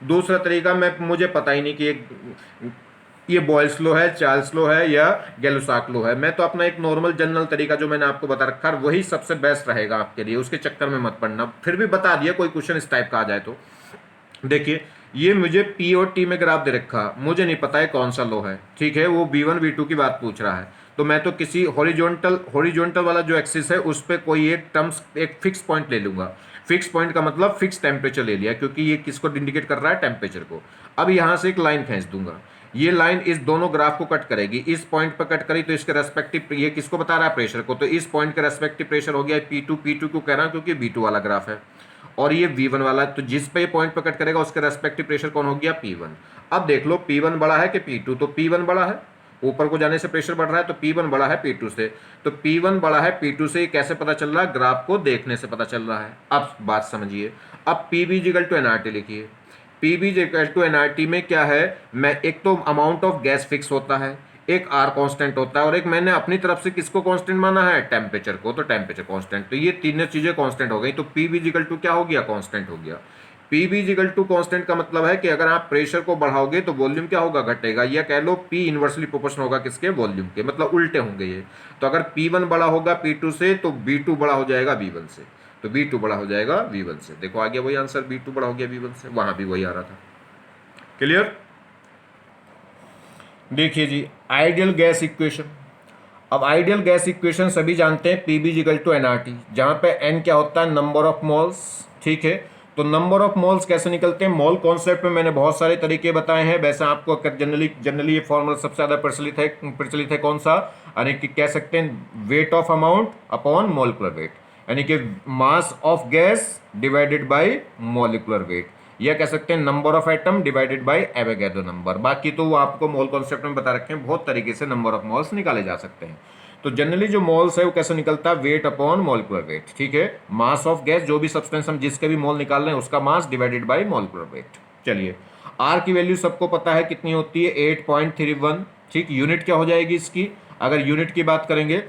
दूसरा तरीका, मुझे पता ही नहीं कि ये बॉयल्स लॉ है, चार्ल्स लॉ है या गैलुसाक लॉ है। मैं तो अपना एक नॉर्मल जनरल तरीका जो मैंने आपको बता रखा है वही सबसे बेस्ट रहेगा आपके लिए, उसके चक्कर में मत पड़ना। फिर भी बता दिया, कोई क्वेश्चन इस टाइप का आ जाए तो। देखिए ये मुझे P और T में ग्राफ दे रखा, मुझे नहीं पता है कौन सा लॉ है। ठीक है, वो V1 V2 की बात पूछ रहा है, तो मैं तो किसी हॉरिजॉन्टल वाला जो एक्सिस है उस पर कोई एक टर्म्स, एक फिक्स पॉइंट ले लूंगा। फिक्स पॉइंट का मतलब फिक्स टेम्परेचर ले लिया, क्योंकि ये किसको इंडिकेट कर रहा है, टेम्परेचर को। अब यहाँ से एक लाइन खींच दूंगा, ये लाइन इस दोनों ग्राफ को कट करेगी। इस पॉइंट पर कट करी तो इसके रेस्पेक्टिव, ये किसको बता रहा है, प्रेशर को। तो इस पॉइंट का रेस्पेक्टिव प्रेशर हो गया P2। P2 क्यों कह रहा हूं, क्योंकि V2 वाला ग्राफ है और ये V1 वाला है। तो जिस पे ये पॉइंट पर कट करेगा उसके रेस्पेक्टिव प्रेशर कौन हो गया, P1। अब देख लो P1 बड़ा है कि P2, तो P1 बड़ा है, ऊपर को जाने से प्रेशर बढ़ रहा है, तो P1 बड़ा है P2 से। तो P1 बड़ा है P2 से, कैसे पता चल रहा है, ग्राफ को देखने से पता चल रहा है। अब बात समझिए, अब PB इक्वल टू एनआरटी लिखिए। PB इक्वल टू एनआरटी में क्या है, मैं एक तो अमाउंट ऑफ गैस फिक्स होता है, एक आर कांस्टेंट होता है, और एक मैंने अपनी तरफ से किसको कांस्टेंट माना है, टेम्परेचर को, तो टेम्परेचर कांस्टेंट। तो ये तीनों चीजें कांस्टेंट हो गई, तो PB इक्वल टू क्या हो गया, कांस्टेंट हो गया। PB इक्वल टू कांस्टेंट का मतलब है कि अगर आप प्रेशर को बढ़ाओगे तो वॉल्यूम क्या होगा, घटेगा, या कह लो P इनवर्सली प्रोपोर्शनल होगा किसके, वॉल्यूम के, मतलब उल्टे होंगे ये। तो अगर P1 बड़ा होगा P2 से तो B2 बड़ा हो जाएगा V1 से, तो B2 बड़ा हो जाएगा V1 से। देखो आ गया वही आंसर, B2 बड़ा हो गया V1 से, वहां भी वही आ रहा था। क्लियर। देखिए जी, आइडियल गैस इक्वेशन। अब आइडियल गैस इक्वेशन सभी जानते हैं, PB इक्वल टू एनआरटी, जहां पे N क्या होता है, नंबर ऑफ मोल्स। ठीक है, तो नंबर ऑफ मोल्स कैसे निकलते हैं, मोल कॉन्सेप्ट में मैंने बहुत सारे तरीके बताए हैं। वैसे आपको जनरली ये फॉर्मूला सबसे ज्यादा प्रचलित है कौन सा, यानी कि कह सकते हैं weight of amount upon molecular weight, यानी कि mass of gas divided by molecular weight, या कह सकते हैं number of atom divided by Avogadro number. बाकी तो वो आपको मोल कॉन्सेप्ट में बता रखे हैं, बहुत तरीके से नंबर ऑफ मोल्स निकाले जा सकते हैं। तो जनरली जो मोल्स है वो कैसे निकलता है, वेट अपॉन मोलिकुलर वेट। ठीक है, मास ऑफ गैस, जो भी सब्सटेंस हम जिसके भी मोल निकाल रहे हैं उसका mass divided by molecular weight. चलिए आर की वैल्यू सबको पता है कितनी होती है, 8.31। ठीक, यूनिट क्या हो जाएगी इसकी, अगर यूनिट की बात करेंगे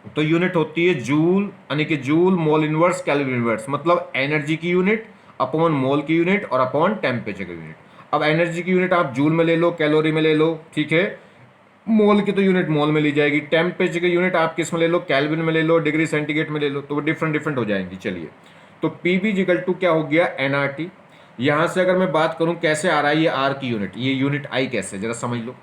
तो यूनिट होती है जूल, यानी कि joule mole inverse kelvin inverse, मतलब एनर्जी की यूनिट अपॉन मोल की यूनिट और अपॉन टेम्परेचर की यूनिट। अब एनर्जी की यूनिट आप जूल में ले लो, कैलोरी में ले लो, ठीक है, मोल की तो यूनिट मोल में ली जाएगी, टेम्परेचर की यूनिट आप किस में ले लो, केल्विन में ले लो, डिग्री सेंटीग्रेड में ले लो, तो वो डिफरेंट डिफरेंट हो जाएंगी। चलिए, तो पीबी जिकल टू क्या हो गया, एनआरटी। यहां से अगर मैं बात करूं कैसे आ रहा है ये आर की यूनिट, ये यूनिट आई कैसे, जरा समझ लो।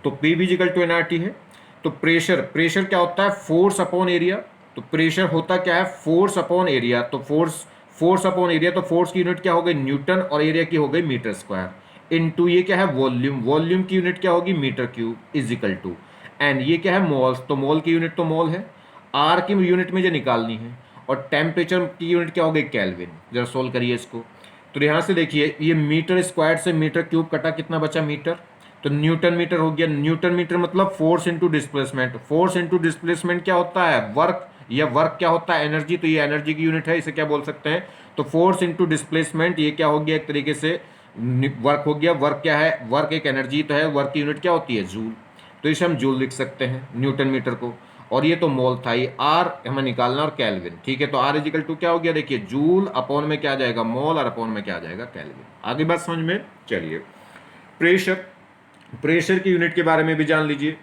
तो पी भी इक्वल टू एनआरटी है। तो प्रेशर, प्रेशर क्या होता है, फोर्स अपॉन एरिया। तो प्रेशर होता क्या है, फोर्स अपॉन एरिया। तो फोर्स, फोर्स अपॉन एरिया, तो फोर्स की यूनिट क्या हो गई, न्यूटन, और एरिया की हो गई मीटर स्क्वायर। इनटू ये क्या है, वॉल्यूम, वॉल्यूम की यूनिट क्या होगी, metre cube, is equal to, and ये क्या है, मोल्स, तो मोल की यूनिट तो मोल है, आर की यूनिट में जो निकालनी है, और टेम्परेचर की यूनिट क्या हो गई, केल्विन। जरा सोल्व करिए इसको। तो यहां से देखिए, ये मीटर स्क्वायर से मीटर क्यूब कटा, कितना बचा, मीटर। तो न्यूटन मीटर हो गया, न्यूटन मीटर मतलब force into displacement. Force into displacement क्या होता है, वर्क, या वर्क क्या होता है, एनर्जी। तो ये एनर्जी की यूनिट है, इसे क्या बोल सकते हैं, तो फोर्स इनटू डिस्प्लेसमेंट, ये क्या हो गया, एक तरीके से वर्क हो गया। वर्क क्या है, वर्क एक एनर्जी तो है, वर्क की यूनिट क्या होती है, जूल। तो इसे हम जूल लिख सकते हैं न्यूटन मीटर को। और ये तो मोल था, ये आर हमें निकालना, और केल्विन। ठीक है, तो आर इजिकल टू क्या हो गया, देखिए जूल अपॉन में क्या आ जाएगा, मोल, और अपॉन में क्या आ जाएगा, केल्विन। आगे बात समझ में। चलिए, प्रेशर, प्रेशर की यूनिट के बारे में भी जान लीजिए।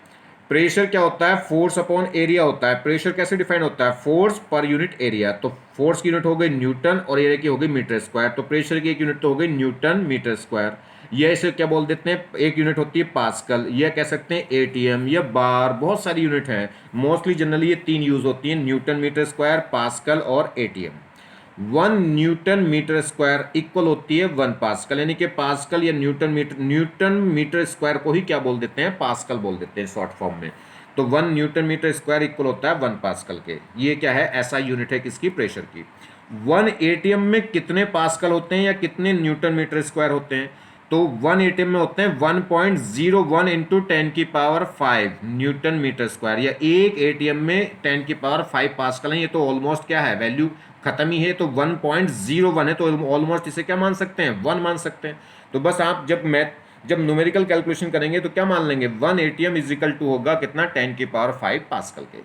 प्रेशर क्या होता है, फोर्स अपॉन एरिया होता है। प्रेशर कैसे डिफाइन होता है, फोर्स पर यूनिट एरिया। तो फोर्स की यूनिट हो गई न्यूटन, और एरिया की हो गई मीटर स्क्वायर। तो प्रेशर की एक यूनिट तो हो गई न्यूटन मीटर स्क्वायर। यह इसे क्या बोल देते हैं, एक यूनिट होती है पास्कल, यह कह सकते हैं एटीएम या बार, बहुत सारी यूनिट है। मोस्टली जनरली ये तीन यूज होती है, न्यूटन मीटर स्क्वायर, पास्कल और ATM. 1 newton metre square equal होती है 1 पास्कल, यानी कि पास्कल या न्यूटन मीटर स्क्वायर को ही क्या बोल देते हैं, पास्कल बोल देते हैं शॉर्ट फॉर्म में। तो 1 न्यूटन मीटर स्क्वायर इक्वल होता है 1 पास्कल के। ये क्या है, ऐसा यूनिट है किसकी, प्रेशर की। 1 एटीएम में कितने पास्कल होते हैं या कितने न्यूटन मीटर स्क्वायर होते हैं, तो 1 एटीएम में होते हैं 1.01 इंटू 10⁵ न्यूटन मीटर स्क्वायर, या एक एटीएम में 10⁵ पास्कल है। ये तो ऑलमोस्ट क्या है, वैल्यू खत्म ही है, तो 1.01 है, तो ऑलमोस्ट इसे क्या मान सकते हैं, 1 मान सकते हैं। तो बस आप जब न्यूमेरिकल कैलकुलेशन करेंगे तो क्या मान लेंगे, 1 एटीएम इज इक्वल टू होगा कितना, 10⁵ पास्कल के।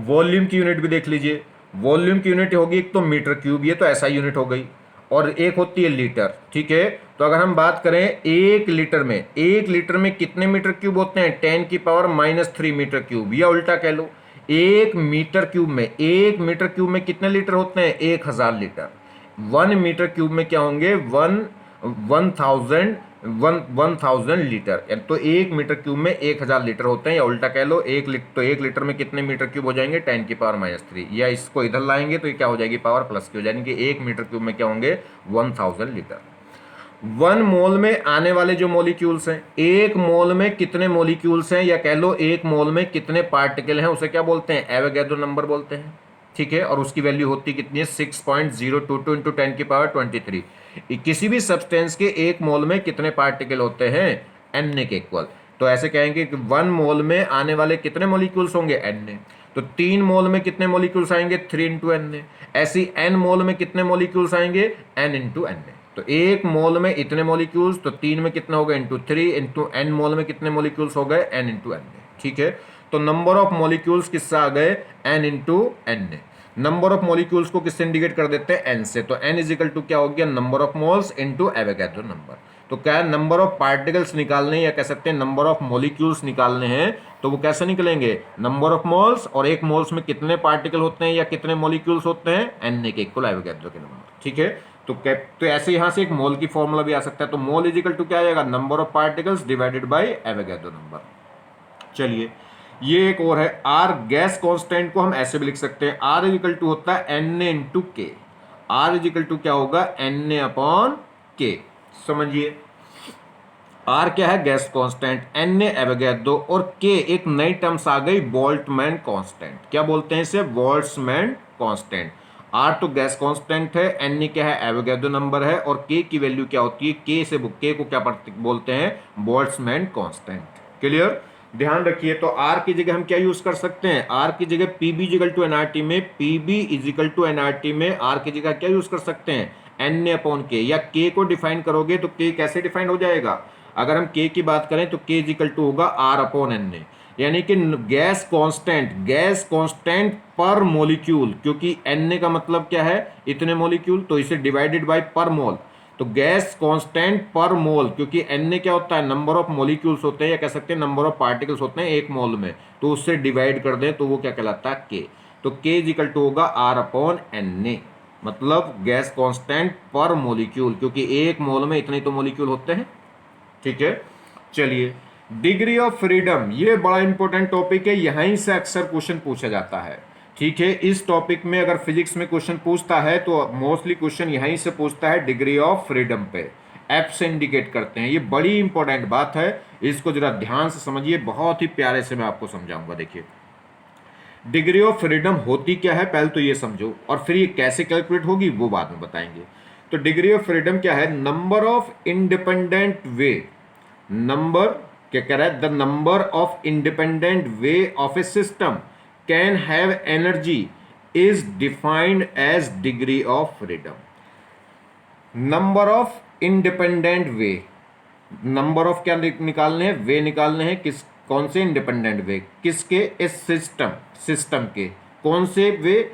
वॉल्यूम की यूनिट भी देख लीजिए। वॉल्यूम की यूनिट होगी एक तो मीटर क्यूब, ये तो ऐसा यूनिट हो गई, और एक होती है लीटर। ठीक है, तो अगर हम बात करें एक लीटर में कितने मीटर क्यूब होते हैं, 10⁻³ मीटर क्यूब, या उल्टा कह लो, एक मीटर क्यूब में कितने लीटर होते हैं, 1000 लीटर। 1 मीटर क्यूब में क्या होंगे, 1000 लीटर। तो 1 मीटर क्यूब में 1000 लीटर होते हैं, या उल्टा कह लो, एक लीटर में कितने मीटर क्यूब हो जाएंगे, 10⁻³ या इसको इधर लाएंगे तो ये क्या हो जाएगी, पावर प्लस की हो जाएगी, कि 1 मीटर क्यूब में क्या होंगे, 1000 लीटर। 1 मोल में आने वाले जो मोलिक्यूल्स हैं, एक मोल में कितने मोलिक्यूल्स हैं, या कह लो एक मोल में कितने पार्टिकल हैं, उसे क्या बोलते हैं, एवोगैड्रो नंबर बोलते हैं। ठीक है, और उसकी वैल्यू होती कितनी है, 6.022 इंटू 10⁻23। किसी भी सब्सटेंस के एक मोल में कितने पार्टिकल होते हैं, एन के इक्वल। तो ऐसे कहेंगे कि 1 मोल में आने वाले कितने मोलिक्यूल्स होंगे, एन। तो 3 मोल में कितने मोलिक्यूल्स आएंगे, 3 इंटू एन। ऐसी एन मोल में कितने मोलिक्यूल्स आएंगे, एन इंटू एन। तो एक मोल में इतने मोलिक्यूल्स, तो 3 में कितना हो गया, इंटू 3 इंटू एन मोल में कितने मोलिक्यूल्स हो गए, एन इंटू एन। ठीक है, तो नंबर ऑफ मोलिक्यूल्स किससे आ गए, n into n. Number of molecules को किससे इंडिकेट कर देते हैं, एन से। तो एन इज इक्वल टू क्या हो गया, number of moles into Avogadro number. तो क्या नंबर ऑफ पार्टिकल्स निकालने हैं, या कह सकते हैं नंबर ऑफ मॉलिक्यूल्स निकालने हैं, तो वो कैसे निकलेंगे, नंबर ऑफ मोल्स, और एक मोल्स में कितने पार्टिकल होते हैं या कितने मॉलिक्यूल्स होते हैं, एन के इक्वल एवोगैड्रो के नंबर। ठीक है, तो ऐसे यहां से एक मोल की फॉर्मूला भी आ सकता है। तो मोल इज इक्वल टू क्या आएगा, number of particles divided by Avogadro number. चलिए, ये एक और है, आर गैस कांस्टेंट को हम ऐसे भी लिख सकते हैं, आर इज इक्वल टू होता है एन इंटू के। आर इज इक्वल टू क्या होगा, एन अपॉन के। समझिए, आर क्या है, गैस कांस्टेंट, एन एवोगैड्रो, और के एक नई टर्म्स आ गई, बोल्ट्जमैन कांस्टेंट। क्या बोलते हैं इसे, बोल्ट्जमैन कांस्टेंट। आर तो गैस कांस्टेंट है, एन क्या है, एवोगैड्रो नंबर है, और के की वैल्यू क्या होती है, के को क्या बोलते हैं, बोल्ट्जमैन कांस्टेंट। क्लियर, ध्यान रखिए। तो आर की जगह हम क्या यूज कर सकते हैं, आर की जगह पीबी इजिकल टू एनआरटी में, पीबी इजिकल टू एनआरटी में आर की जगह क्या यूज कर सकते हैं, एन ए अपॉन के, या के को डिफाइन करोगे तो के कैसे डिफाइन हो जाएगा, अगर हम के की बात करें तो के इज इक्वल टू होगा आर अपॉन एन ए, यानी कि गैस कांस्टेंट पर मोलिक्यूल, क्योंकि एन ए का मतलब क्या है, इतने मोलिक्यूल, तो इसे डिवाइडेड बाय पर मोल, तो गैस कांस्टेंट पर मोल, क्योंकि एन ए क्या होता है, नंबर ऑफ मोलिक्यूल्स होते हैं, या कह सकते हैं नंबर ऑफ पार्टिकल्स होते हैं एक मोल में, तो उससे डिवाइड कर दें तो वो क्या कहलाता है, के। तो के इज इक्वल टू होगा आर अपॉन एन ए, मतलब गैस कांस्टेंट पर मोलिक्यूल, क्योंकि एक मोल में इतने तो मोलिक्यूल होते हैं। ठीक है, चलिए डिग्री ऑफ फ्रीडम, ये बड़ा इंपॉर्टेंट टॉपिक है, यहीं से अक्सर क्वेश्चन पूछा जाता है। ठीक है, इस टॉपिक में अगर फिजिक्स में क्वेश्चन पूछता है तो मोस्टली क्वेश्चन यहीं से पूछता है डिग्री ऑफ फ्रीडम पे, एफ से इंडिकेट करते हैं। ये बड़ी इंपॉर्टेंट बात है, इसको जरा ध्यान से समझिए, बहुत ही प्यारे से मैं आपको समझाऊंगा। देखिए डिग्री ऑफ फ्रीडम होती क्या है पहले तो ये समझो, और फिर ये कैसे कैलकुलेट होगी वो बाद में बताएंगे। तो डिग्री ऑफ फ्रीडम क्या है, number of independent way, number क्या कह रहा है, the number of independent way of a system can have energy is defined as degree of freedom. Number of independent way, number of क्या निकालने हैं, वे निकालने हैं, किस कौन से इंडिपेंडेंट वे, किसके, इस सिस्टम के, कौन से वे,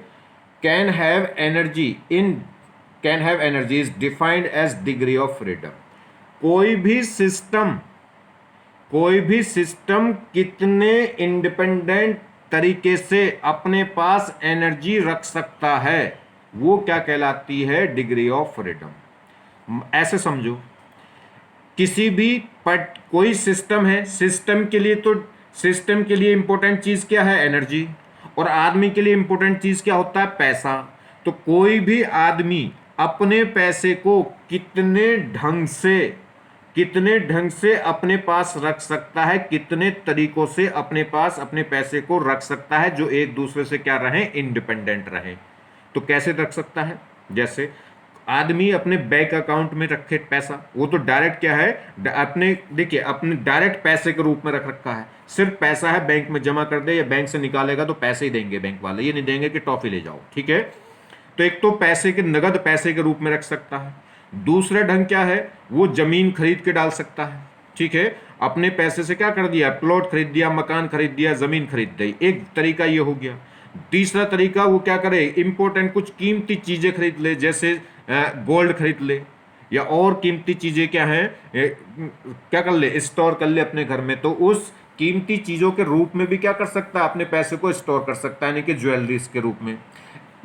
can have energy in, can have energy is defined as degree of freedom. कोई भी सिस्टम कितने इंडिपेंडेंट तरीके से अपने पास एनर्जी रख सकता है, वो क्या कहलाती है, डिग्री ऑफ फ्रीडम। ऐसे समझो, किसी भी कोई सिस्टम है, सिस्टम के लिए इंपॉर्टेंट चीज क्या है, एनर्जी, और आदमी के लिए इंपॉर्टेंट चीज क्या होता है, पैसा। तो कोई भी आदमी अपने पैसे को कितने ढंग से अपने पास रख सकता है, कितने तरीकों से अपने पास अपने पैसे को रख सकता है जो एक दूसरे से क्या रहे, इंडिपेंडेंट रहे। तो कैसे रख सकता है, जैसे आदमी अपने बैंक अकाउंट में रखे पैसा, वो तो डायरेक्ट क्या है, अपने देखिए अपने डायरेक्ट पैसे के रूप में रख रखा है, सिर्फ पैसा है, बैंक में जमा कर दे या बैंक से निकालेगा तो पैसे ही देंगे बैंक वाले, ये नहीं देंगे कि टॉफी ले जाओ। ठीक है, तो एक तो पैसे के नगद पैसे के रूप में रख सकता है, दूसरा ढंग क्या है, वो जमीन खरीद के डाल सकता है। ठीक है, अपने पैसे से क्या कर दिया, प्लॉट खरीद दिया, मकान खरीद दिया, जमीन खरीद दी, एक तरीका ये हो गया। तीसरा तरीका वो क्या करे, इंपॉर्टेंट कुछ कीमती चीजें खरीद ले, जैसे गोल्ड खरीद ले, या और कीमती चीजें क्या हैं, क्या कर ले, स्टोर कर ले अपने घर में, तो उस कीमती चीजों के रूप में भी क्या कर सकता है, अपने पैसे को स्टोर कर सकता है, यानी कि ज्वेलरीज के रूप में,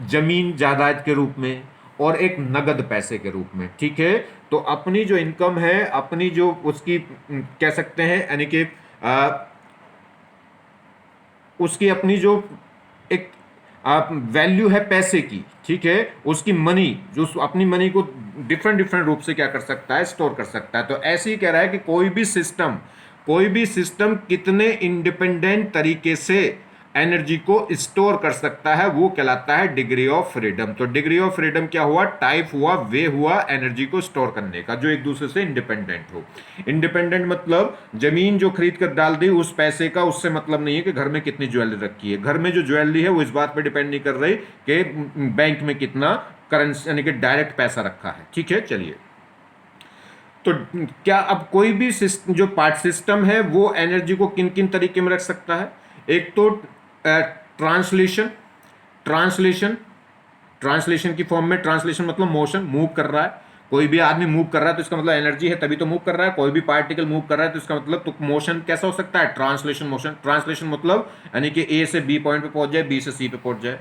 जमीन जायदाद के रूप में, और एक नगद पैसे के रूप में। ठीक है, तो अपनी जो इनकम है, अपनी जो उसकी कह सकते हैं, यानी कि उसकी अपनी जो एक वैल्यू है पैसे की, ठीक है, उसकी मनी, जो अपनी मनी को डिफरेंट रूप से क्या कर सकता है, स्टोर कर सकता है। तो ऐसे ही कह रहा है कि कोई भी सिस्टम कितने इंडिपेंडेंट तरीके से एनर्जी को स्टोर कर सकता है, वो कहलाता है डिग्री ऑफ फ्रीडम। तो डिग्री ऑफ फ्रीडम क्या हुआ, टाइप हुआ, वे हुआ एनर्जी को स्टोर करने का, जो एक दूसरे से इंडिपेंडेंट हो। इंडिपेंडेंट मतलब जमीन जो खरीद कर डाल दी उस पैसे का, उससे मतलब नहीं है कि घर में कितनी ज्वेलरी रखी है, घर में जो ज्वेलरी है वो इस बात पर डिपेंड नहीं कर रही कि बैंक में कितना करेंसी यानी कि डायरेक्ट पैसा रखा है। ठीक है, चलिए, तो क्या अब कोई भी जो पार्ट सिस्टम है वो एनर्जी को किन किन तरीके में रख सकता है, एक तो ट्रांसलेशन ट्रांसलेशन की फॉर्म में, ट्रांसलेशन मतलब मोशन, मूव कर रहा है, कोई भी आदमी मूव कर रहा है तो इसका मतलब एनर्जी है, तभी तो मूव कर रहा है। कोई भी पार्टिकल मूव कर रहा है तो इसका मतलब तो मोशन कैसा हो सकता है, ट्रांसलेशन मोशन। ट्रांसलेशन मतलब यानी कि ए से बी पॉइंट पे पहुंच जाए, बी से सी पे पहुंच जाए।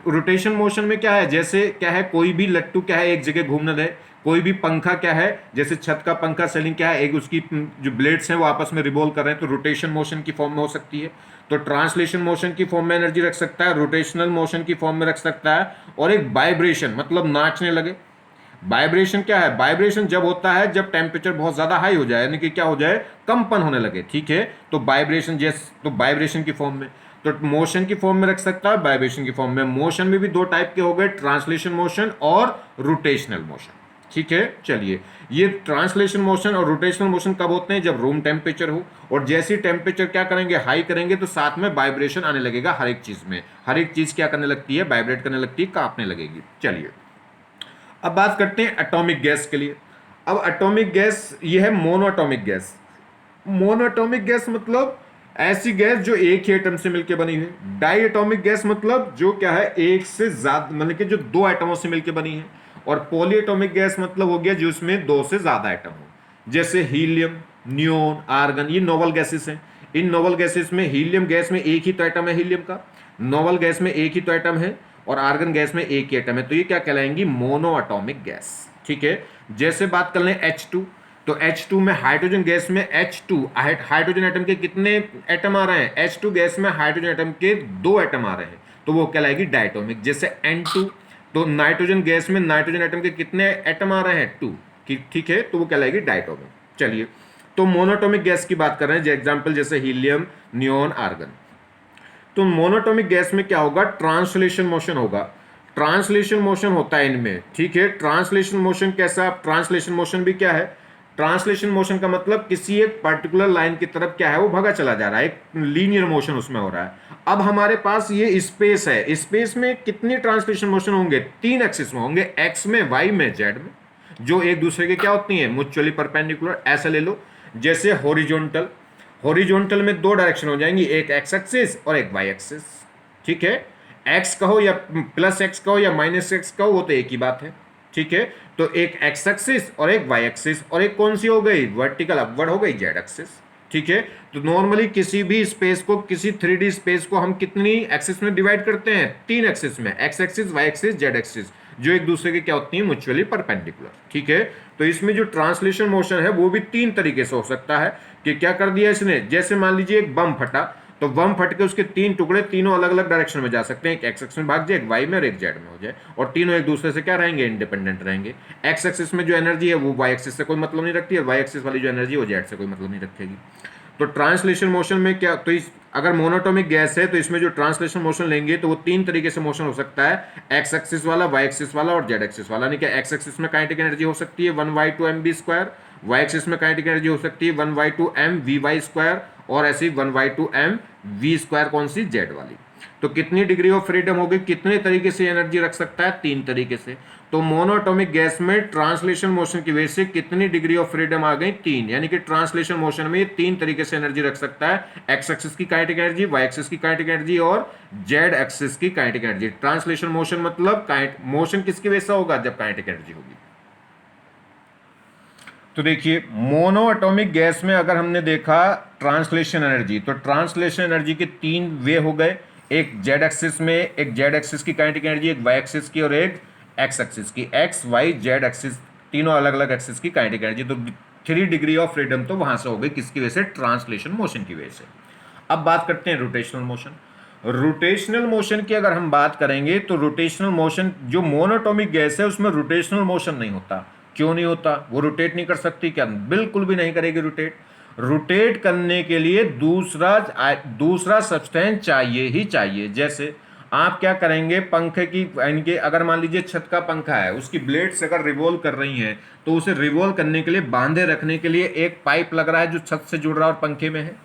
रोटेशन मोशन में क्या है, जैसे क्या है, कोई भी लट्टू क्या है एक जगह घूमने दे, कोई भी पंखा क्या है, जैसे छत का पंखा, सीलिंग क्या है, एक उसकी जो ब्लेड्स हैं वो आपस में रिवॉल्व कर रहे हैं, तो रोटेशन मोशन की फॉर्म में हो सकती है। तो ट्रांसलेशन मोशन की फॉर्म में एनर्जी रख सकता है, रोटेशनल मोशन की फॉर्म में रख सकता है, और एक वाइब्रेशन मतलब नाचने लगे। वाइब्रेशन क्या है, वाइब्रेशन जब होता है जब टेम्परेचर बहुत ज्यादा हाई हो जाए, यानी कि क्या हो जाए, कंपन होने लगे। ठीक है, तो वाइब्रेशन तो वाइब्रेशन की फॉर्म में, तो मोशन की फॉर्म में रख सकता है, वाइब्रेशन की फॉर्म में। मोशन में भी दो टाइप के हो गए, ट्रांसलेशन मोशन और रोटेशनल मोशन। ठीक है, चलिए, ये ट्रांसलेशन मोशन और रोटेशनल मोशन कब होते हैं, जब रूम टेम्परेचर हो, और जैसे टेम्परेचर क्या करेंगे, हाई करेंगे, तो साथ में वाइब्रेशन आने लगेगा हर एक चीज में, हर एक चीज क्या करने लगती है, वाइब्रेट करने लगती है, कांपने लगेगी। चलिए, अब बात करते हैं एटॉमिक गैस के लिए। अब एटॉमिक गैस ये है मोनोएटॉमिक गैस। मोनोएटॉमिक गैस मतलब ऐसी गैस जो एक ही एटम से मिलकर बनी है। डाई एटॉमिक गैस मतलब जो क्या है, एक से ज्यादा, मतलब कि जो दो एटमों से मिलकर बनी है। और पॉली एटॉमिक गैस मतलब हो गया जिसमें दो से ज्यादा एटम हो, जैसे हीलियम, नियोन, आर्गन, ये नोबल गैसेस हैं। इन नोबल गैसेस में हीलियम गैस में एक ही तो एटम है हीलियम का, नोबल गैस में एक ही तो एटम है, और आर्गन गैस में एक ही एटम है। तो ये क्या कहलाएंगी, मोनो एटॉमिक गैस। ठीक है। जैसे बात कर लें H2, तो H2 में हाइड्रोजन गैस में H2 हाइड्रोजन एटम के कितने एटम आ रहे हैं, H2 गैस में हाइड्रोजन एटम के दो एटम आ रहे हैं, तो वो कहलाएगी डायटोमिक। जैसे N2, तो नाइट्रोजन गैस में नाइट्रोजन एटम के कितने एटम आ रहे हैं, 2। ठीक है, तो वो कहलाएगी डायटोमिक। चलिए, तो मोनोटोमिक गैस की बात कर रहे हैं, एग्जाम्पल जैसे हीलियम, नियोन, आर्गन। तो मोनोटोमिक गैस में क्या होगा, ट्रांसलेशन मोशन होगा। ट्रांसलेशन मोशन होता है इनमें। ठीक है, ट्रांसलेशन मोशन कैसा, ट्रांसलेशन मोशन भी क्या है, ट्रांसलेशन मोशन का मतलब किसी एक पर्टिकुलर लाइन की तरफ क्या है, वो भगा चला जा रहा है, एक लीनियर मोशन उसमें हो रहा है। अब हमारे पास ये स्पेस है, स्पेस में कितने ट्रांसलेशन मोशन होंगे, 3 एक्सिस में होंगे, एक्स में, वाई में, जेड में, जो एक दूसरे के क्या होती हैं, म्यूचुअली परपेंडिकुलर। ऐसा ले लो, जैसे हॉरिजॉन्टल, हॉरिजॉन्टल में 2 डायरेक्शन हो जाएंगी, एक एक्स एक्सिस और एक वाई एक्सिस। ठीक है, एक्स कहो या प्लस एक्स कहो या माइनस एक्स कहो, वो तो एक ही बात है। ठीक है, तो एक एक्स एक्सिस और एक वाई एक्सिस, और एक कौन सी हो गई, वर्टिकल अपवर्ड हो गई, जेड एक्सिस। ठीक है, तो नॉर्मली किसी भी स्पेस को, किसी 3D स्पेस को हम कितनी एक्सिस में डिवाइड करते हैं, 3 एक्सिस में, x axis, y axis, z axis, जो एक दूसरे के क्या होती है, म्यूचुअली परपेंडिकुलर। ठीक है, तो इसमें जो ट्रांसलेशन मोशन है वो भी 3 तरीके से हो सकता है। कि क्या कर दिया इसने, जैसे मान लीजिए एक बम फटा, तो बम फट के उसके 3 टुकड़े तीनों अलग अलग डायरेक्शन में जा सकते हैं, एक एक्स एक्सिस में भाग जाए, एक वाई में और एक जेड में हो जाए, और तीनों एक दूसरे से क्या रहेंगे, इंडिपेंडेंट रहेंगे। एक्स एक्सिस में जो एनर्जी है वो वाई एक्सिस से कोई मतलब नहीं रखती है, वाई एक्सिस वाली जो एनर्जी है वो जेड से कोई मतलब नहीं रखेगी। तो ट्रांसलेशन मोशन में क्या, तो अगर मोनोटोमिक गैस है तो इसमें जो ट्रांसलेशन मोशन लेंगे तो वो 3 तरीके से मोशन हो सकता है, एक्स एक्सिस वाला, वाई एक्सिस वाला और जेड एक्सिस वाला। यानी कि एक्स एक्सिस में काइनेटिक एनर्जी हो सकती है 1/2mv², वाई एक्सिस में काइनेटिक एनर्जी हो सकती है 1/2mvy², और ऐसी 1/2mv², कौन सी, जेड वाली। तो कितनी डिग्री ऑफ फ्रीडम होगी, कितने तरीके से एनर्जी रख सकता है, 3 तरीके से। तो मोनोटोमिक गैस में ट्रांसलेशन मोशन की वजह से कितनी डिग्री ऑफ फ्रीडम आ गई, 3। यानी कि ट्रांसलेशन मोशन में 3 तरीके से एनर्जी रख सकता है, एक्स एक्सिस की काइनेटिक एनर्जी, वाई एक्सिस की काइनेटिक एनर्जी और जेड एक्सिस की काइनेटिक एनर्जी। ट्रांसलेशन मोशन मतलब मोशन किसकी वजह से होगा, जब काइनेटिक एनर्जी होगी। तो देखिए, मोनो एटॉमिक गैस में अगर हमने देखा ट्रांसलेशन एनर्जी, तो ट्रांसलेशन एनर्जी के 3 वे हो गए, एक जेड एक्सिस में, एक जेड एक्सिस की काइनेटिक एनर्जी, एक वाई एक्सिस की और एक एक्स एक्सिस की, एक्स वाई जेड एक्सिस, तीनों अलग अलग एक्सिस की काइनेटिक एनर्जी। तो 3 डिग्री ऑफ फ्रीडम तो वहां से हो गई, किसकी वजह से, ट्रांसलेशन मोशन की वजह से। अब बात करते हैं रोटेशनल मोशन। रोटेशनल मोशन की अगर हम बात करेंगे तो रोटेशनल मोशन, जो मोनोटोमिक गैस है उसमें रोटेशनल मोशन नहीं होता। क्यों नहीं होता, वो रोटेट नहीं कर सकती क्या, बिल्कुल भी नहीं करेगी रोटेट। रोटेट करने के लिए दूसरा सब्सटेंस चाहिए ही चाहिए। जैसे आप क्या करेंगे, पंखे की, इनके अगर मान लीजिए छत का पंखा है, उसकी ब्लेड्स अगर रिवॉल्व कर रही हैं, तो उसे रिवॉल्व करने के लिए, बांधे रखने के लिए एक पाइप लग रहा है जो छत से जुड़ रहा है और पंखे में है,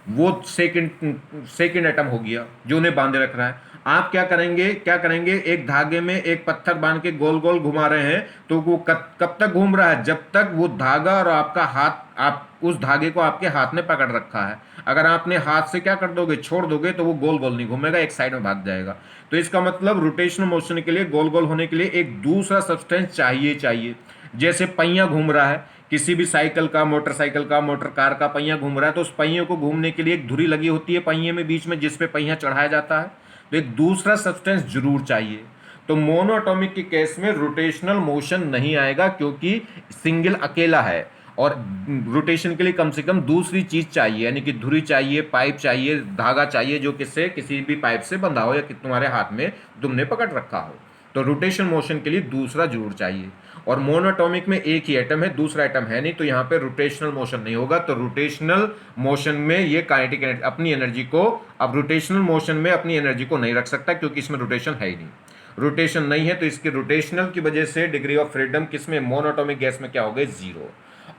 वो सेकंड एटम हो गया जो उन्हें बांधे रख रहा है। आप क्या करेंगे, एक धागे में एक पत्थर बांध के गोल गोल घुमा रहे हैं, तो वो कब तक घूम रहा है, जब तक वो धागा और आपका हाथ, आप उस धागे को आपके हाथ में पकड़ रखा है। अगर आपने हाथ से क्या कर दोगे, छोड़ दोगे, तो वो गोल गोल नहीं घूमेगा, एक साइड में भाग जाएगा। तो इसका मतलब रोटेशनल मोशन के लिए, गोल गोल होने के लिए एक दूसरा सब्सटेंस चाहिए। जैसे पहिया घूम रहा है, किसी भी साइकिल का, मोटरसाइकिल का, मोटर कार का पहिया घूम रहा है, तो उस पहिए को घूमने के लिए एक धुरी लगी होती है पहिए में बीच में, जिस पे पहिया चढ़ाया जाता है। तो एक दूसरा सब्सटेंस जरूर चाहिए। तो मोनोटॉमिक के केस में रोटेशनल मोशन नहीं आएगा, क्योंकि सिंगल अकेला है, और रोटेशन के लिए कम से कम दूसरी चीज चाहिए, यानी कि धुरी चाहिए, पाइप चाहिए, धागा चाहिए, जो किससे, किसी भी पाइप से बंधा हो या तुम्हारे हाथ में तुमने पकड़ रखा हो। तो रोटेशन मोशन के लिए दूसरा जरूर चाहिए। और मोनोटॉमिक में एक ही एटम है, दूसरा एटम है नहीं, तो यहाँ पे रोटेशनल मोशन नहीं होगा। तो रोटेशनल मोशन में ये काइनेटिक एनर्जी, अपनी एनर्जी को, अब रोटेशनल मोशन में अपनी एनर्जी को नहीं रख सकता, क्योंकि इसमें रोटेशन है ही नहीं। रोटेशन नहीं है, तो इसके रोटेशनल की वजह से डिग्री ऑफ फ्रीडम किसमें, मोनोटॉमिक गैस में क्या हो गई, 0।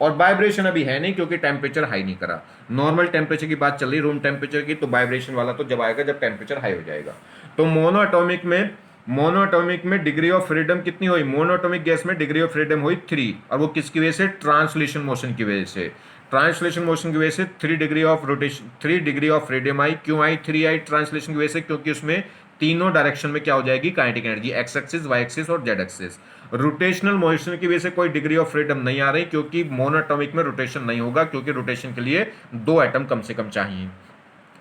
और वाइब्रेशन अभी है नहीं, क्योंकि टेम्परेचर हाई नहीं करा। नॉर्मल टेम्परेचर की बात चल रही, रूम टेम्परेचर की, तो वाइब्रेशन वाला तो जब आएगा जब टेम्परेचर हाई हो जाएगा। तो मोनोएटॉमिक में मोनोटॉमिक में डिग्री ऑफ फ्रीडम कितनी हुई, मोनोटॉमिक गैस में डिग्री ऑफ फ्रीडम हुई 3, और वो किसकी वजह से, ट्रांसलेशन मोशन की वजह से। ट्रांसलेशन मोशन की वजह से 3 degree of rotation, 3 degree of freedom I. क्यों आई 3 आई ट्रांसलेशन की वजह से, क्योंकि उसमें तीनों डायरेक्शन में क्या हो जाएगी, kinetic energy, x axis, y axis और जेड एक्सिस। रोटेशनल मोशन की वजह से कोई डिग्री ऑफ फ्रीडम नहीं आ रही, क्योंकि मोनोटॉमिक में रोटेशन नहीं होगा, क्योंकि रोटेशन के लिए 2 एटम कम से कम चाहिए।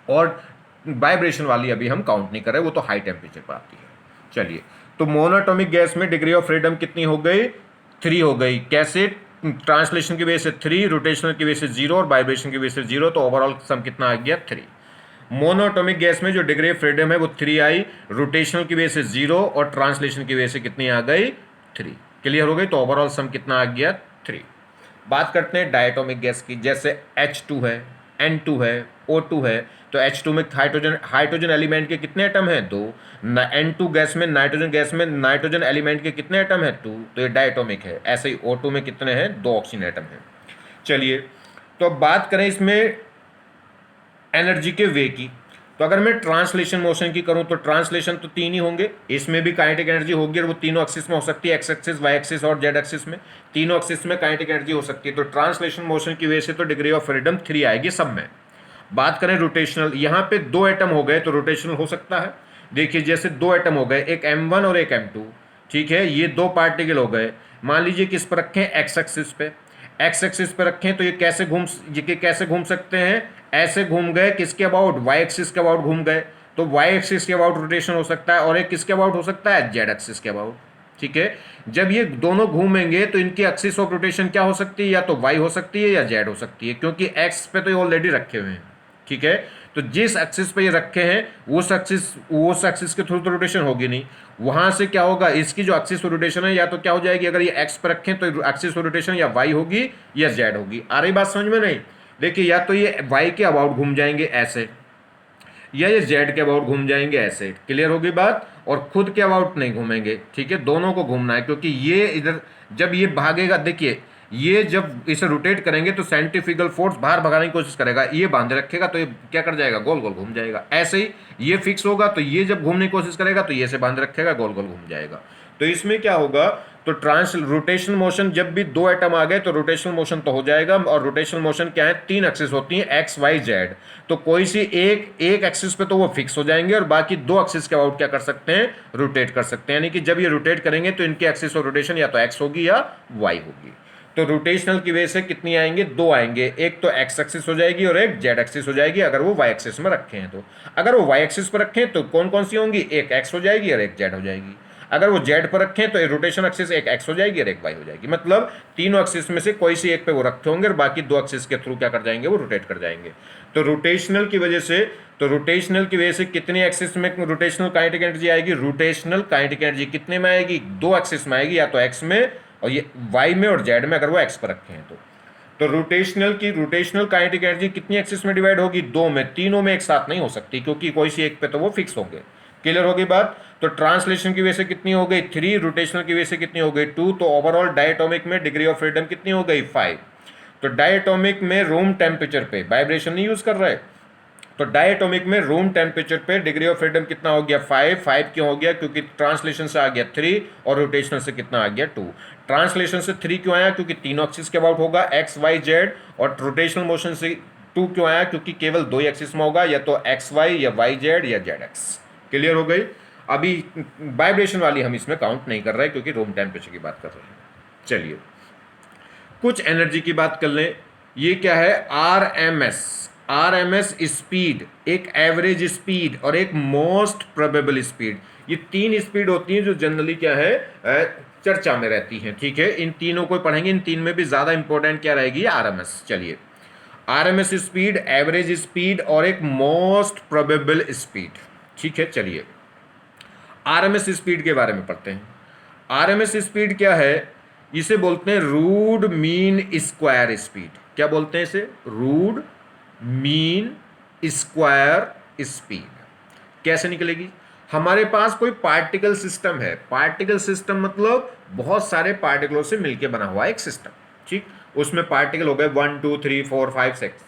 और वाइब्रेशन वाली अभी हम काउंट नहीं कर रहे, वो तो हाई टेम्परेचर पर आती है। चलिए, तो मोनोटॉमिक गैस में डिग्री ऑफ फ्रीडम कितनी हो गई, 3 हो गई। कैसे, ट्रांसलेशन की वजह से 3, रोटेशनल की वजह से 0 और वाइब्रेशन की वजह से 0, तो ओवरऑल सम कितना आ गया, 3। मोनोटॉमिक गैस में जो डिग्री ऑफ फ्रीडम है वो 3 आई, रोटेशनल की वजह से 0 और ट्रांसलेशन की वजह से कितनी आ गई, 3। क्लियर हो गई, तो ओवरऑल सम कितना आ गया, 3। बात करते हैं डायटोमिक गैस की। जैसे H2 है, N2 है, O2 है, तो H2 में हाइड्रोजन एलिमेंट के कितने एटम हैं, 2। N2 गैस में, नाइट्रोजन गैस में नाइट्रोजन एलिमेंट के कितने एटम हैं, 2, तो ये डायटोमिक है। ऐसे ही O2 में कितने हैं, 2 ऑक्सीजन एटम हैं। चलिए, तो अब बात करें इसमें एनर्जी के वे की, तो अगर मैं ट्रांसलेशन मोशन की करूं तो ट्रांसलेशन तो 3 ही होंगे, इसमें भी काइनेटिक एनर्जी होगी, और वो तीनों एक्सिस में हो सकती है, एक्स एक्सिस, वाई एक्सिस और जेड एक्सिस में, तीनों एक्सिस में काइनेटिक एनर्जी हो सकती है। तो ट्रांसलेशन मोशन की वजह से तो डिग्री ऑफ फ्रीडम 3 आएगी सब में। बात करें रोटेशनल, यहाँ पे 2 एटम हो गए तो रोटेशनल हो सकता है। देखिए, जैसे 2 एटम हो गए, एक M1 और एक M2, ठीक है, ये 2 पार्टिकल हो गए। मान लीजिए किस पर रखें, एक्स एक्सिस पे, एक्स एक्सिस पे रखें, तो ये कैसे घूम सकते हैं, ऐसे घूम गए, किसके अबाउट, वाई एक्सिस के अबाउट घूम गए, तो वाई एक्सिस के अबाउट रोटेशन हो सकता है, और एक किसके अबाउट हो सकता है, जेड एक्सिस के अबाउट। ठीक है, जब ये दोनों घूमेंगे तो इनकी एक्सिस ऑफ रोटेशन क्या हो सकती है, या तो वाई हो सकती है या जेड हो सकती है, क्योंकि एक्स पे तो ये ऑलरेडी रखे हुए हैं। ठीक है, तो जिस एक्सिस पे ये रखे हैं उस एक्सिस के थ्रू तो रोटेशन होगी नहीं, वहां से क्या होगा, इसकी जो एक्सिस रोटेशन है या तो क्या हो जाएगी, अगर ये एक्स पर रखें तो एक्सिस रोटेशन या वाई होगी या जेड होगी। आ रही बात समझ में, नहीं? देखिए, या तो ये वाई के अबाउट घूम जाएंगे ऐसे, या ये जेड के अबाउट घूम जाएंगे ऐसे। क्लियर होगी बात, और खुद के अबाउट नहीं घूमेंगे। ठीक है, दोनों को घूमना है, क्योंकि ये इधर जब ये भागेगा, देखिए ये जब इसे रोटेट करेंगे तो सेंट्रीफ्यूगल फोर्स बाहर भगाने की कोशिश करेगा, ये बांधे रखेगा तो ये क्या कर जाएगा, गोल गोल घूम जाएगा। ऐसे ही ये फिक्स होगा तो ये जब घूमने की कोशिश करेगा तो ये से बांधे रखेगा, गोल गोल घूम जाएगा। तो इसमें क्या होगा, तो रोटेशनल मोशन, जब भी 2 एटम आ गए तो रोटेशनल मोशन तो हो जाएगा। और रोटेशनल मोशन क्या है, 3 एक्सिस होती हैं, एक्स वाई जेड, तो कोई सी एक एक्सिस पे तो वो फिक्स हो जाएंगे, और बाकी 2 एक्सिस के अबाउट क्या कर सकते हैं, रोटेट कर सकते हैं। यानी कि जब ये रोटेट करेंगे तो इनकी एक्सिस ऑफ रोटेशन या तो एक्स होगी या वाई होगी। तो रोटेशनल की वजह से कितनी आएंगे, 2 आएंगे, एक तो एक्स एक्सिस हो जाएगी और एक जेड एक्सिस हो जाएगी, अगर वो वाई एक्सिस में रखे हैं तो। अगर वो वाई एक्सिस पर रखें तो कौन कौन सी होंगी, एक एक्स हो जाएगी और एक जेड हो जाएगी। अगर वो जेड पर रखें तो रोटेशन एक्सिस एक एक्स हो जाएगी और एक वाई हो जाएगी। मतलब तीनों एक्सिस में से कोई सी एक पे वो रखे होंगे और बाकी 2 एक्सिस के थ्रू क्या कर जाएंगे, वो रोटेट कर जाएंगे। तो रोटेशनल की वजह से कितनी एक्सिस में रोटेशनल काइनेटिक एनर्जी आएगी, रोटेशनल काइनेटिक एनर्जी कितने में आएगी, 2 एक्सिस में आएगी, या तो एक्स में और ये वाई में और जेड में, अगर वो एक्स पर रखे हैं तो रोटेशनल काइनेटिक एनर्जी कितनी एक्सिस में डिवाइड होगी, 2 में, तीनों में एक साथ नहीं हो सकती, क्योंकि कोई सी एक पे तो वो फिक्स होंगे। क्लियर होगी बात। तो ट्रांसलेशन की वजह से कितनी हो गई, 3, रोटेशनल की वजह से कितनी हो गई, 2, तो ओवरऑल डायटोमिक में डिग्री ऑफ फ्रीडम कितनी हो गई, 5। तो डायटोमिक में रूम टेम्परेचर पे, वाइब्रेशन नहीं यूज कर रहे, तो डायटोमिक में रूम टेम्परेचर पे डिग्री ऑफ फ्रीडम कितना हो गया, 5 क्यों हो गया, क्योंकि ट्रांसलेशन से आ गया 3 और रोटेशनल से कितना आ गया, 2। ट्रांसलेशन से 3 क्यों आया, क्योंकि तीनों एक्सिस के अबाउट होगा, एक्स वाई जेड, और रोटेशनल मोशन से 2 क्यों आया, क्योंकि केवल 2 एक्सिस में होगा, या तो एक्स वाई या वाई जेड या जेड एक्स। क्लियर हो गई। अभी वाइब्रेशन वाली हम इसमें काउंट नहीं कर रहे क्योंकि रूम टेम्परेचर की बात कर रहे हैं। चलिए, कुछ एनर्जी की बात कर लें। ये क्या है, आरएमएस स्पीड, एक एवरेज स्पीड और एक मोस्ट प्रोबेबल स्पीड। ये 3 स्पीड होती हैं जो जनरली क्या है, चर्चा में रहती हैं। ठीक है, इन तीनों को पढ़ेंगे, इन 3 में भी ज्यादा इंपॉर्टेंट क्या रहेगी, आरएमएस। चलिए, आरएमएस स्पीड, एवरेज स्पीड और एक मोस्ट प्रोबेबल स्पीड। ठीक है, चलिए आरएमएस स्पीड के बारे में पढ़ते हैं। आरएमएस स्पीड क्या है, इसे बोलते हैं रूट मीन स्क्वायर स्पीड। क्या बोलते हैं इसे, रूट मीन स्क्वायर स्पीड। कैसे निकलेगी, हमारे पास कोई पार्टिकल सिस्टम है, पार्टिकल सिस्टम मतलब बहुत सारे पार्टिकलों से मिलकर बना हुआ एक सिस्टम। ठीक, उसमें पार्टिकल हो गए 1 2 3 4 5 6,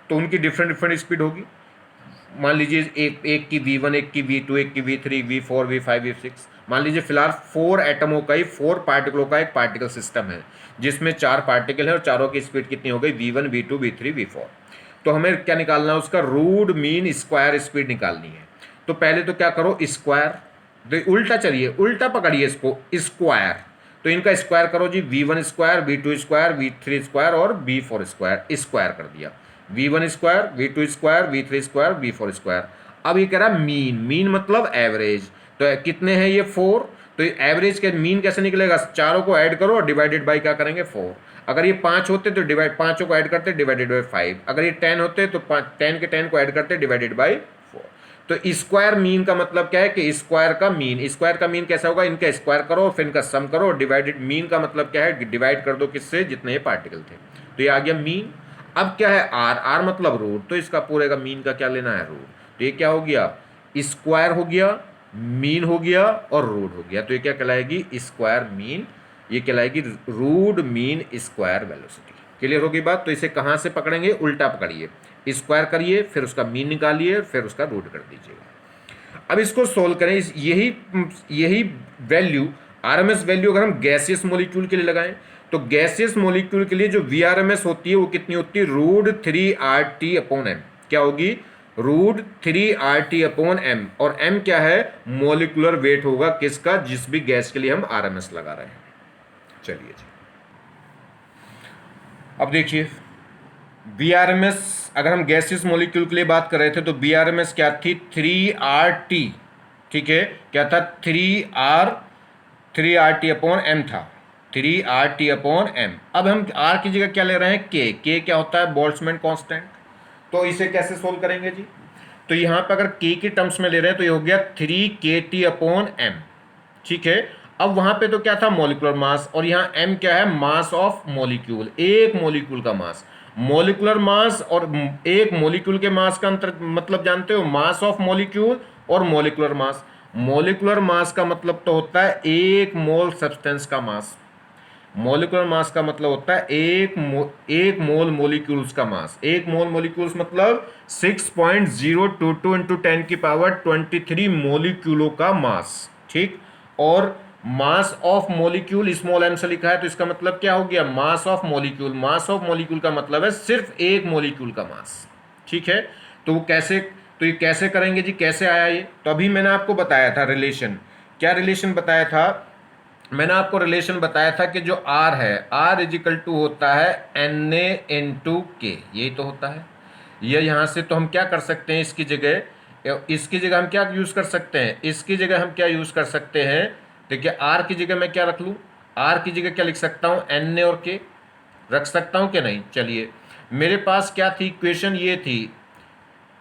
तो उनकी डिफरेंट स्पीड होगी। मान लीजिए एक की V1, एक की V2, एक की V3, V4, V5, V6, मान लीजिए फिलहाल 4 एटमों का ही 4 पार्टिकलों का एक पार्टिकल सिस्टम है जिसमें 4 पार्टिकल है और चारों की स्पीड कितनी हो गई v1 v2 v3 v4। तो हमें क्या निकालना है, उसका रूट मीन स्क्वायर स्पीड निकालनी है। तो पहले तो क्या करो, स्क्वायर, तो उल्टा चलिए, उल्टा पकड़िए इसको, स्क्वायर, तो इनका स्क्वायर करो जी, v1 square v2 square v3 square और v4 स्क्वायर, स्क्वायर कर दिया, v1 square v2 square v3 square v4 square. अब ये कह रहा मीन, मीन मतलब एवरेज, तो कितने हैं ये 4, तो एवरेज के मीन कैसे निकलेगा, चारों को ऐड करो और डिवाइडेड बाई क्या करेंगे 4। अगर ये 5 होते तो डिवाइड, पाँचों को ऐड करते डिवाइडेड बाई 5, अगर ये 10 होते तो 10 के 10 को ऐड करते डिवाइडेड बाई 4। तो स्क्वायर मीन का मतलब क्या है कि स्क्वायर का मीन, स्क्वायर का मीन कैसा होगा, इनका स्क्वायर करो फिर इनका सम करो, डिवाइडेड, मीन का मतलब क्या है, डिवाइड कर दो किससे, जितने ये पार्टिकल थे, तो ये आ गया मीन। अब क्या है आर, आर मतलब रूट, तो इसका पूरे का मीन का क्या लेना है, रूट, तो ये क्या हो गया, स्क्वायर हो गया, मीन हो गया और रूट हो गया, तो ये क्या कहलाएगी, स्क्वायर मीन, ये कहलाएगी root mean square velocity. Clear होगी बात। तो इसे कहाँ से पकड़ेंगे, उल्टा पकड़िए, स्क्वायर करिए फिर उसका मीन निकालिए फिर उसका रूट कर दीजिएगा। अब इसको सोल्व करें, यही वैल्यू, आरएमएस वैल्यू अगर हम गैसियस मॉलिक्यूल के लिए लगाएं तो गैसियस मॉलिक्यूल के लिए जो वीआरएमएस होती है वो कितनी होती है, √3RT/m, क्या होगी, √3RT/m, और m क्या है, मॉलिक्यूलर वेट होगा किसका, जिस भी गैस के लिए हम आरएमएस लगा रहे हैं। चलिए जी, अब देखिए बीआरएमएस, अगर हम गैसियस मॉलिक्यूल के लिए बात कर रहे थे तो बीआरएमएस क्या थी, 3RT, ठीक है, क्या था, 3RT/m था, 3RT/m। अब हम R की जगह क्या ले रहे हैं, K क्या होता है, बोल्ट्जमैन कांस्टेंट। तो इसे कैसे सोल्व करेंगे जी, तो यहां पर अगर K के टर्म्स में ले रहे हैं तो ये हो गया 3kT/m, ठीक है। अब वहां पे तो क्या था, मॉलिक्यूलर मास, और यहाँ m क्या है, मास ऑफ मॉलिक्यूल, एक मॉलिक्यूल का मास, मॉलिक्यूलर मास और एक मॉलिक्यूल के मास का अंतर मतलब जानते हो, मास ऑफ मॉलिक्यूल और मॉलिक्यूलर मास। मॉलिक्यूलर मास का मतलब तो होता है एक मोल सब्सटेंस का मास, मॉलिक्यूलर मास का मतलब होता है एक मोल मॉलिक्यूल्स का मास, एक मोल मॉलिक्यूल्स मतलब 6.022 इंटू 10⁻23 मॉलिक्यूलों का मास, ठीक। और mass of molecule small m से लिखा है तो इसका मतलब क्या हो गया, mass of molecule, mass of molecule का मतलब है सिर्फ एक मॉलिक्यूल का मास, ठीक है। तो वो कैसे, तो ये कैसे करेंगे जी, कैसे आया ये, तो अभी मैंने आपको बताया था रिलेशन, क्या रिलेशन बताया था, मैंने आपको रिलेशन बताया था कि जो R है, R होता है Na/K, यही तो होता है। ये यहाँ से तो हम क्या कर सकते हैं, इसकी जगह हम क्या यूज़ कर सकते हैं, इसकी जगह हम क्या यूज़ कर सकते हैं, देखिए R की जगह मैं क्या रख लूँ, R की जगह क्या लिख सकता हूँ, Na और K रख सकता हूँ कि नहीं। चलिए, मेरे पास क्या थी इक्वेशन, ये थी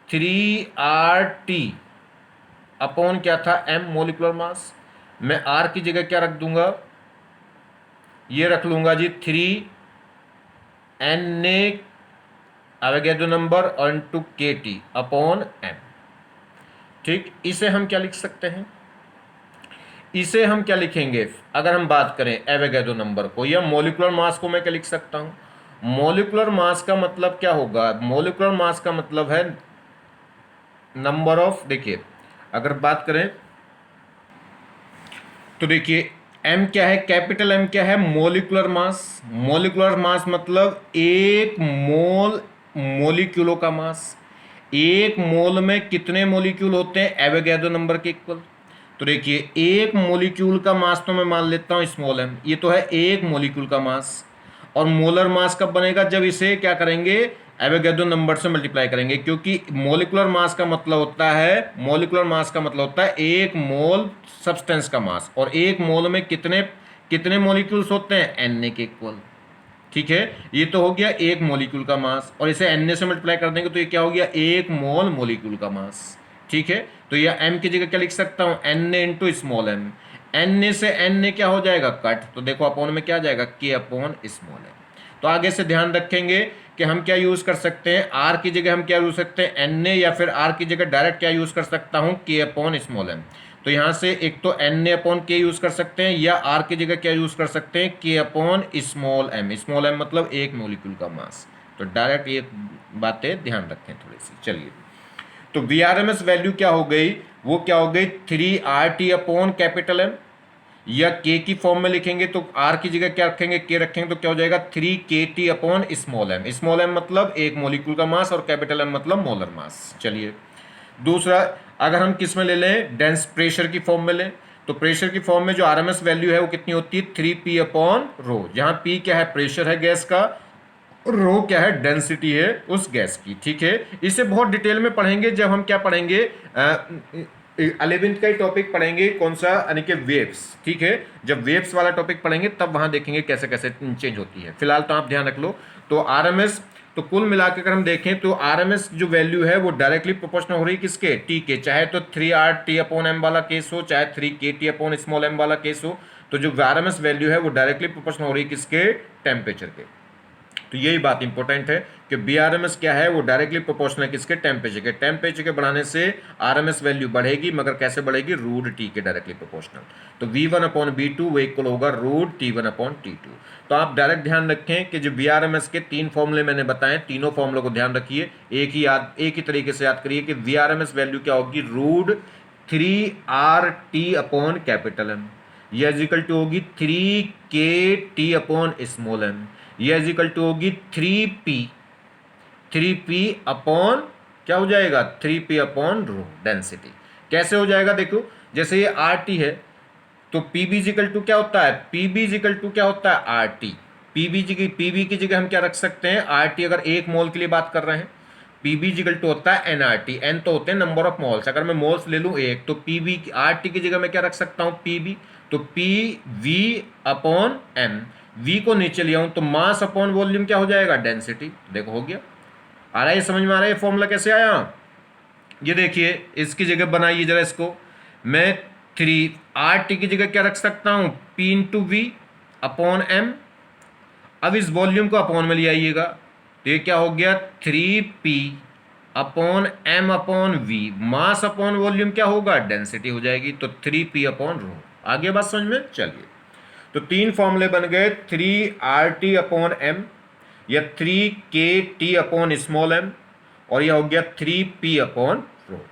3RT/ क्या था, m मोलिकुलर मास, मैं R की जगह क्या रख दूंगा, ये रख लूंगा जी 3Na अवोगाड्रो नंबर और इंटू KT/m, ठीक। इसे हम क्या लिख सकते हैं, इसे हम क्या लिखेंगे, अगर हम बात करें एवोगाड्रो नंबर को या मॉलिक्यूलर मास को, मैं क्या लिख सकता हूं, मॉलिक्यूलर मास का मतलब क्या होगा, मॉलिक्यूलर मास का मतलब है नंबर ऑफ, देखिए अगर बात करें तो देखिए m क्या है, कैपिटल M क्या है, मॉलिक्यूलर मास, मॉलिक्यूलर मास मतलब एक मोल मॉलिक्यूलों का मास, एक मोल में कितने मॉलिक्यूल होते हैं, एवोगाड्रो नंबर के इक्वल। तो देखिए एक मॉलिक्यूल का मास तो मैं मान लेता हूँ स्मॉल m, ये तो है एक मॉलिक्यूल का मास, और मोलर मास कब बनेगा, जब इसे क्या करेंगे, एवोगाड्रो नंबर से मल्टीप्लाई करेंगे, क्योंकि मॉलिक्यूलर मास का मतलब होता है, मॉलिक्यूलर मास का मतलब होता है एक मोल सब्सटेंस का मास, और एक मोल में कितने कितने मॉलिक्यूल्स होते हैं, Na के इक्वल, ठीक है। ये तो हो गया एक मॉलिक्यूल का मास, और इसे Na से मल्टीप्लाई कर देंगे तो ये क्या हो गया, एक मोल मॉलिक्यूल का मास, ठीक है। तो यह m की जगह क्या लिख सकता हूँ, Na into small m, Na से Na क्या हो जाएगा, कट, तो देखो अपॉन में क्या आ जाएगा, K/स्मॉल m। तो आगे से ध्यान रखेंगे कि हम क्या यूज़ कर सकते हैं, R की जगह हम क्या यूज़ सकते हैं, Na, या फिर R की जगह डायरेक्ट क्या यूज़ कर सकता हूँ, K/स्मॉल m। तो यहाँ से एक तो Na/K यूज़ कर सकते हैं, या R की जगह क्या यूज़ कर सकते हैं, K/स्मॉल m, स्मॉल m मतलब एक मॉलिक्यूल का मास। तो डायरेक्ट ये बातें ध्यान रखें थोड़ी सी। चलिए, तो VRMS वैल्यू क्या हो गई, वो क्या हो गई 3RT अपॉन कैपिटल एम, या के की फॉर्म में लिखेंगे तो आर की जगह क्या रखेंगे, के रखेंगे तो क्या हो जाएगा 3KT upon small m. Small m मतलब एक मॉलिक्यूल का मास और कैपिटल एम मतलब मोलर मास। चलिए दूसरा, अगर हम किस में ले लें, डेंस प्रेशर की फॉर्म में लें, तो प्रेशर की फॉर्म में जो आरएमएस वैल्यू है वो कितनी होती है 3P अपॉन रो, जहां P क्या है प्रेशर है गैस का, रो क्या है डेंसिटी है उस गैस की। ठीक है, इसे बहुत डिटेल में पढ़ेंगे जब हम क्या पढ़ेंगे 11th का ही टॉपिक पढ़ेंगे, कौन सा, यानी कि वेव्स। ठीक है, जब वेव्स वाला टॉपिक पढ़ेंगे तब वहां देखेंगे कैसे कैसे चेंज होती है। फिलहाल तो आप ध्यान रख लो। तो आरएमएस, तो कुल मिलाकर अगर हम देखें तो आरएमएस जो वैल्यू है वो डायरेक्टली प्रोपोर्शनल हो रही है किसके, टी के, चाहे तो 3RT अपॉन एम वाला केस हो, चाहे 3KT अपॉन स्मॉल एम वाला केस हो। तो जो आरएमएस वैल्यू है वो डायरेक्टली प्रोपोर्शनल हो रही है किसके, टेम्परेचर के। तो यही बात इंपॉर्टेंट है कि बीआरएमएस क्या है, वो डायरेक्टली प्रोपोर्शनल है किसके, टेम्परेचर के। टेम्परेचर के बढ़ाने से आरएमएस वैल्यू बढ़ेगी, मगर कैसे बढ़ेगी, रूट टी के डायरेक्टली प्रोपोर्शनल। तो V1 अपॉन V2 वो इक्वल होगा रूट T1 अपॉन T2। तो आप डायरेक्ट ध्यान रखें कि जो बीआरएमएस के 3 फॉर्मूले मैंने बताए, तीनों फॉर्मूलों को ध्यान रखिए, एक ही तरीके से याद करिए कि बीआरएमएस वैल्यू क्या होगी, root 3RT upon capital m, यह इजिकल टू होगी 3KT अपॉन स्मॉल एम, यह इजिकल टू होगी 3P अपॉन क्या हो जाएगा, 3P अपॉन रो डेंसिटी। कैसे हो जाएगा देखो, जैसे ये RT है तो PB इजिकल टू क्या होता है, PB इजिकल टू क्या होता है RT। PB की जगह हम क्या रख सकते हैं RT, अगर एक मोल के लिए बात कर रहे हैं PB इजिकल टू होता है NRT, N तो होते हैं नंबर ऑफ मोल्स, अगर मैं मोल्स ले लूं एक तो PB RT की जगह मैं क्या रख सकता हूं PB, तो PV अपॉन M, V को नीचे लिया हूं तो मास अपॉन वॉल्यूम क्या हो जाएगा, डेंसिटी। देखो हो गया, आ रहा है समझ में, आ रहा है फॉर्मूला कैसे आया। ये देखिए इसकी जगह बनाइए जरा इसको, मैं 3RT की जगह क्या रख सकता हूं P into v upon m. अब इस वॉल्यूम को अपॉन में ले आइएगा तो ये क्या हो गया 3P upon m upon v, mass upon volume क्या होगा, डेंसिटी हो जाएगी, तो 3P अपॉन रो। आगे बात समझ में, चलिए तो 3 फॉर्मूले बन गए, 3RT अपॉन एम, या 3KT अपॉन स्मॉल एम, और यह हो गया 3P upon rho.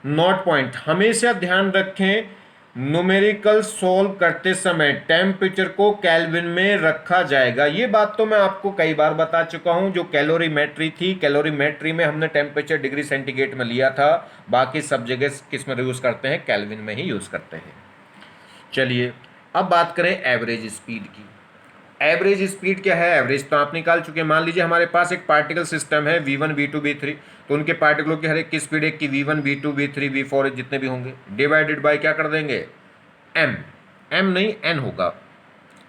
Note point, हमेशा ध्यान रखें न्यूमेरिकल सॉल्व करते समय टेम्परेचर को केल्विन में रखा जाएगा। ये बात तो मैं आपको कई बार बता चुका हूं। जो कैलोरीमेट्री थी, कैलोरीमेट्री में हमने टेम्परेचर डिग्री सेंटीग्रेड में लिया था, बाकी सब जगह किस में यूज करते हैं, केल्विन में ही यूज करते हैं। चलिए अब बात करें एवरेज स्पीड की। एवरेज स्पीड क्या है, एवरेज तो आप निकाल चुके हैं। मान लीजिए हमारे पास एक पार्टिकल सिस्टम है V1 V2 V3, तो उनके पार्टिकलों की हर एक की स्पीड एक की V1 V2 V3 V4 जितने भी होंगे डिवाइडेड बाय क्या कर देंगे, m नहीं n होगा,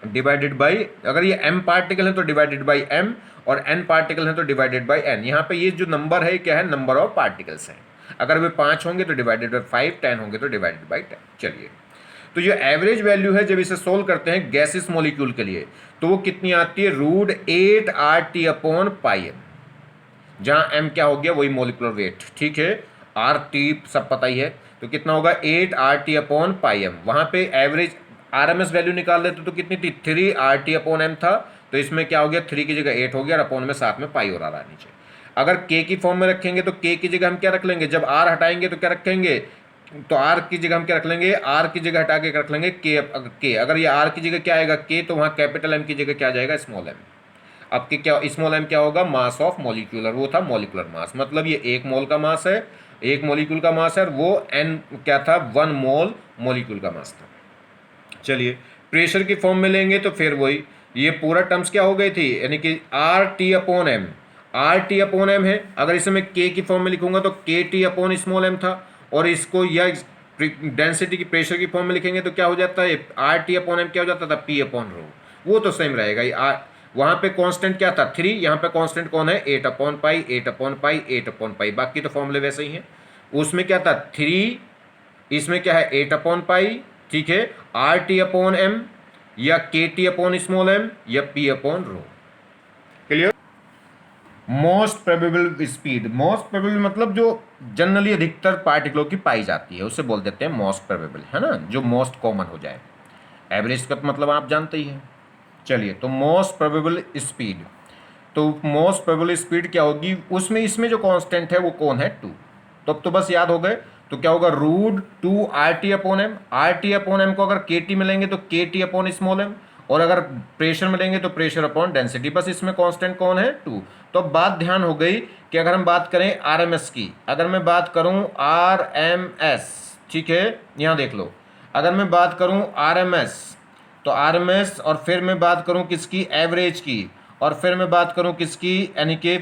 डिवाइडेड बाय, अगर ये m पार्टिकल है तो डिवाइडेड बाय m, और n पार्टिकल है तो डिवाइडेड बाय n। यहाँ पे ये जो नंबर है क्या है, नंबर ऑफ पार्टिकल्स हैं। अगर वे 5 होंगे तो डिवाइडेड बाय 5, 10 होंगे तो डिवाइडेड बाय 10। चलिए तो जो एवरेज वैल्यू है जब इसे सोल्व करते हैं गैसेस मॉलिक्यूल के लिए, तो वो कितनी आती है, root 8RT upon pi m, जहां m क्या हो गया वही मोलिकुलर वेट। ठीक है, RT सब पता ही है, तो कितना होगा 8RT अपॉन पाई एम। वहां पे एवरेज RMS वैल्यू निकाल लेते तो कितनी थी, 3RT अपॉन एम था, तो इसमें क्या हो गया 3 की जगह 8 हो गया, और अपॉन में साथ में पाई और आ रहा है नीचे। अगर K की फॉर्म में रखेंगे तो K की जगह हम क्या रख लेंगे, जब R हटाएंगे तो क्या रखेंगे, तो R की जगह हम क्या रख लेंगे, R की जगह हटा के रख लेंगे K। अगर ये R की जगह क्या आएगा K, तो वहाँ कैपिटल M की जगह क्या जाएगा, स्मॉल m। अब के क्या, स्मॉल m क्या होगा, मास ऑफ मॉलिक्यूलर, वो था मॉलिक्यूलर मास, मतलब ये 1 मोल का मास है, 1 मॉलिक्यूल का मास है, और वो n क्या था, 1 मोल मॉलिक्यूल का मास था। चलिए प्रेशर की फॉर्म में लेंगे तो फिर वही, ये पूरा टर्म्स क्या हो गई थी, यानी कि RT upon m, RT upon m है। अगर इसे मैं K की फॉर्म में लिखूंगा तो KT अपॉन स्मॉल m था, और इसको या डेंसिटी की प्रेशर की फॉर्म में लिखेंगे तो क्या हो जाता है, RT अपॉन एम क्या हो जाता था, P अपॉन रो। वो तो सेम रहेगा, वहां पे कांस्टेंट क्या था 3, यहाँ पे कांस्टेंट कौन है 8 upon pi, 8 upon pi, 8 upon pi, बाकी तो फॉर्मूले वैसे ही हैं। उसमें क्या था 3, इसमें क्या है 8 अपॉन पाई। ठीक है, RT अपॉन एम, या KT अपॉन स्मॉल एम, या P upon rho. Clear. Most probable speed, most probable मतलब जो जनरली अधिकतर पार्टिकलों की पाई जाती है उसे बोल देते हैं मोस्ट प्रोबेबल, है ना, जो मोस्ट कॉमन हो जाए। एवरेज का मतलब आप जानते ही हैं। चलिए तो मोस्ट प्रोबेबल स्पीड, तो मोस्ट प्रोबेबल स्पीड क्या होगी, उसमें इसमें जो कांस्टेंट है वो कौन है 2। तो अब तो बस याद हो गए। तो क्या होगा, root 2 R T upon M. R T upon M को अगर के टी में लेंगे तो के टी अपॉन स्मॉल एम, और अगर प्रेशर में लेंगे तो प्रेशर अपॉन डेंसिटी। बस इसमें कांस्टेंट कौन है, 2। तो अब बात ध्यान हो गई कि अगर हम बात करें आरएमएस की, अगर मैं बात करूं आरएमएस, ठीक है, यहां देख लो, अगर मैं बात करूं आरएमएस, तो आरएमएस, और फिर मैं बात करूं किसकी, एवरेज की, और फिर मैं बात करूं किसकी, यानी कि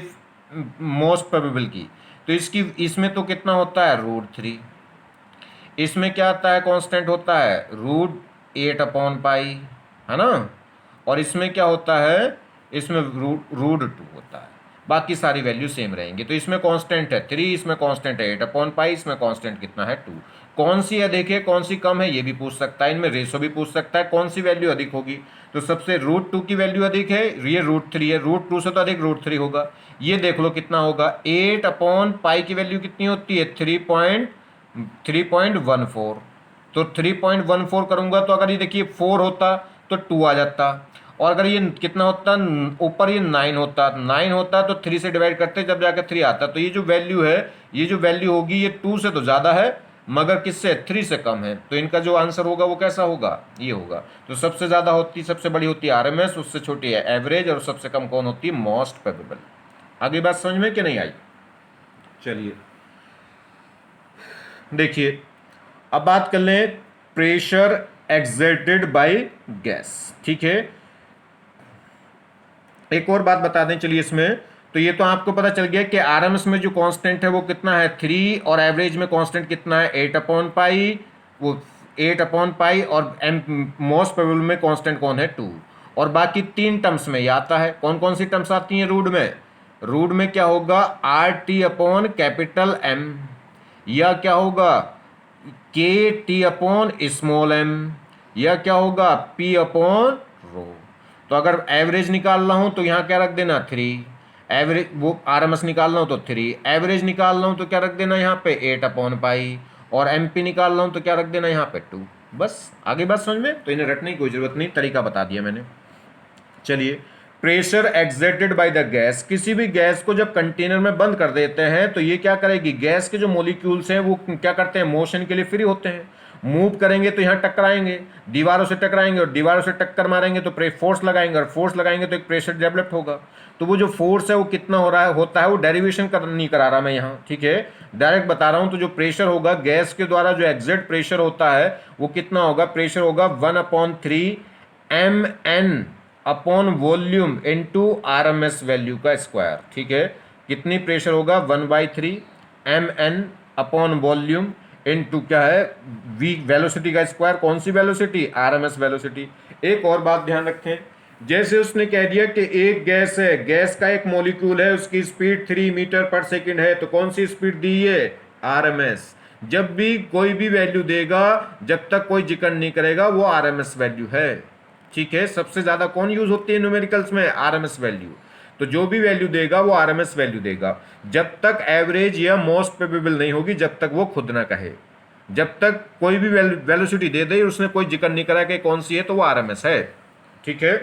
मोस्ट प्रोबेबल की। तो इसकी, इसमें तो कितना होता है, रूट 3। इसमें क्या आता है, कांस्टेंट होता है रूट 8/पाई, है ना। और इसमें क्या होता है, इसमें रूट 2 होता है। बाकी सारी वैल्यू सेम रहेंगी। तो इसमें कांस्टेंट है 3, इसमें कांस्टेंट है 8/पाई, इसमें कांस्टेंट कितना है, 2। कौन सी अधिक है कौन सी कम है ये भी पूछ सकता है, इनमें रेशो भी पूछ सकता है, कौन सी वैल्यू अधिक होगी। तो सबसे रूट 2 की वैल्यू अधिक है, ये रूट 3 है, रूट 2 से तो अधिक रूट 3 होगा। ये देख लो कितना होगा, 8/पाई की वैल्यू कितनी होती है, 3.14। तो 3.14 करूंगा तो अगर ये देखिए 4 होता तो 2 आ जाता, और अगर ये कितना होता, ऊपर ये 9 होता, 9 होता तो 3 से डिवाइड करते जब जाकर 3 आता। तो ये जो वैल्यू है, ये जो वैल्यू होगी, ये 2 से तो ज़्यादा है मगर किससे, 3 से कम है। तो इनका जो आंसर होगा वो कैसा होगा, ये होगा। तो सबसे ज़्यादा होती, सबसे बड़ी होती है आरएमएस, उससे छोटी है एवरेज, और सबसे कम कौन होती है, मोस्ट प्रोबेबल। आगे बात समझ में कि नहीं आई। चलिए देखिए, अब बात कर लें प्रेशर एक्सर्टेड बाय गैस, ठीक है। एक और बात बता दें चलिए इसमें, तो ये तो आपको पता चल गया कि आरएमएस में जो कांस्टेंट है वो कितना है, 3, और एवरेज में कांस्टेंट कितना है, 8/पाई, वो 8/पाई, और एम मोस्ट प्रोबेबल में कांस्टेंट कौन है, 2। और बाकी 3 टर्म्स में ये आता है, कौन कौन सी टर्म्स आती हैं रूट में, रूट में क्या होगा, RT/कैपिटल M, या क्या होगा, KT/स्मॉल m, या क्या होगा, P/ρ। तो अगर एवरेज निकाल रहा हूं तो यहां क्या रख देना, 3। एवरेज, वो आरएमएस निकाल रहा हूं तो 3, एवरेज निकाल रहा हूं तो क्या रख देना यहाँ पे, 8/पाई, और एमपी निकाल रहा हूं तो क्या रख देना यहाँ पे, 2। बस आगे बात समझ में। तो इन्हें रटने की कोई जरूरत नहीं, तरीका बता दिया मैंने। चलिए, pressure exerted by the gas, किसी भी गैस को जब कंटेनर में बंद कर देते हैं तो ये क्या करेगी, गैस के जो मॉलिक्यूल्स हैं वो क्या करते हैं, मोशन के लिए फ्री होते हैं, मूव करेंगे तो यहाँ टकराएंगे, दीवारों से टकराएंगे, और दीवारों से टक्कर मारेंगे तो फोर्स लगाएंगे, और फोर्स लगाएंगे तो एक प्रेशर डेवलप होगा। तो वो जो फोर्स है वो कितना हो रहा है, होता है, वो डेरिवेशन नहीं करा रहा मैं यहाँ, ठीक है, डायरेक्ट बता रहा हूँ। तो जो प्रेशर होगा गैस के द्वारा, जो एग्जैक्ट प्रेशर होता है वो कितना होगा, प्रेशर होगा 1/3 mn upon volume into RMS value का स्क्वायर, ठीक है। कितनी प्रेशर होगा, 1/3 mn अपॉन वॉल्यूम इनटू क्या है, वी वेलोसिटी का स्क्वायर। कौन सी वेलोसिटी, आरएमएस वेलोसिटी। एक और बात ध्यान रखें, जैसे उसने कह दिया कि एक गैस है, गैस का एक मॉलिक्यूल है, उसकी स्पीड 3 मीटर/सेकंड है, तो कौन सी स्पीड दी है, आरएमएस। जब भी कोई भी वैल्यू देगा, जब तक कोई जिक्र नहीं करेगा, वो आरएमएस वैल्यू है, ठीक है। सबसे ज्यादा कौन यूज होती है न्यूमेरिकल्स में, आरएमएस वैल्यू। तो जो भी वैल्यू देगा वो आरएमएस वैल्यू देगा, जब तक एवरेज या मोस्ट प्रोबेबल नहीं होगी, जब तक वो खुद ना कहे। जब तक कोई भी वेलोसिटी दे दे, उसने कोई जिक्र नहीं करा कि कौन सी है, तो वो आरएमएस है, ठीक है।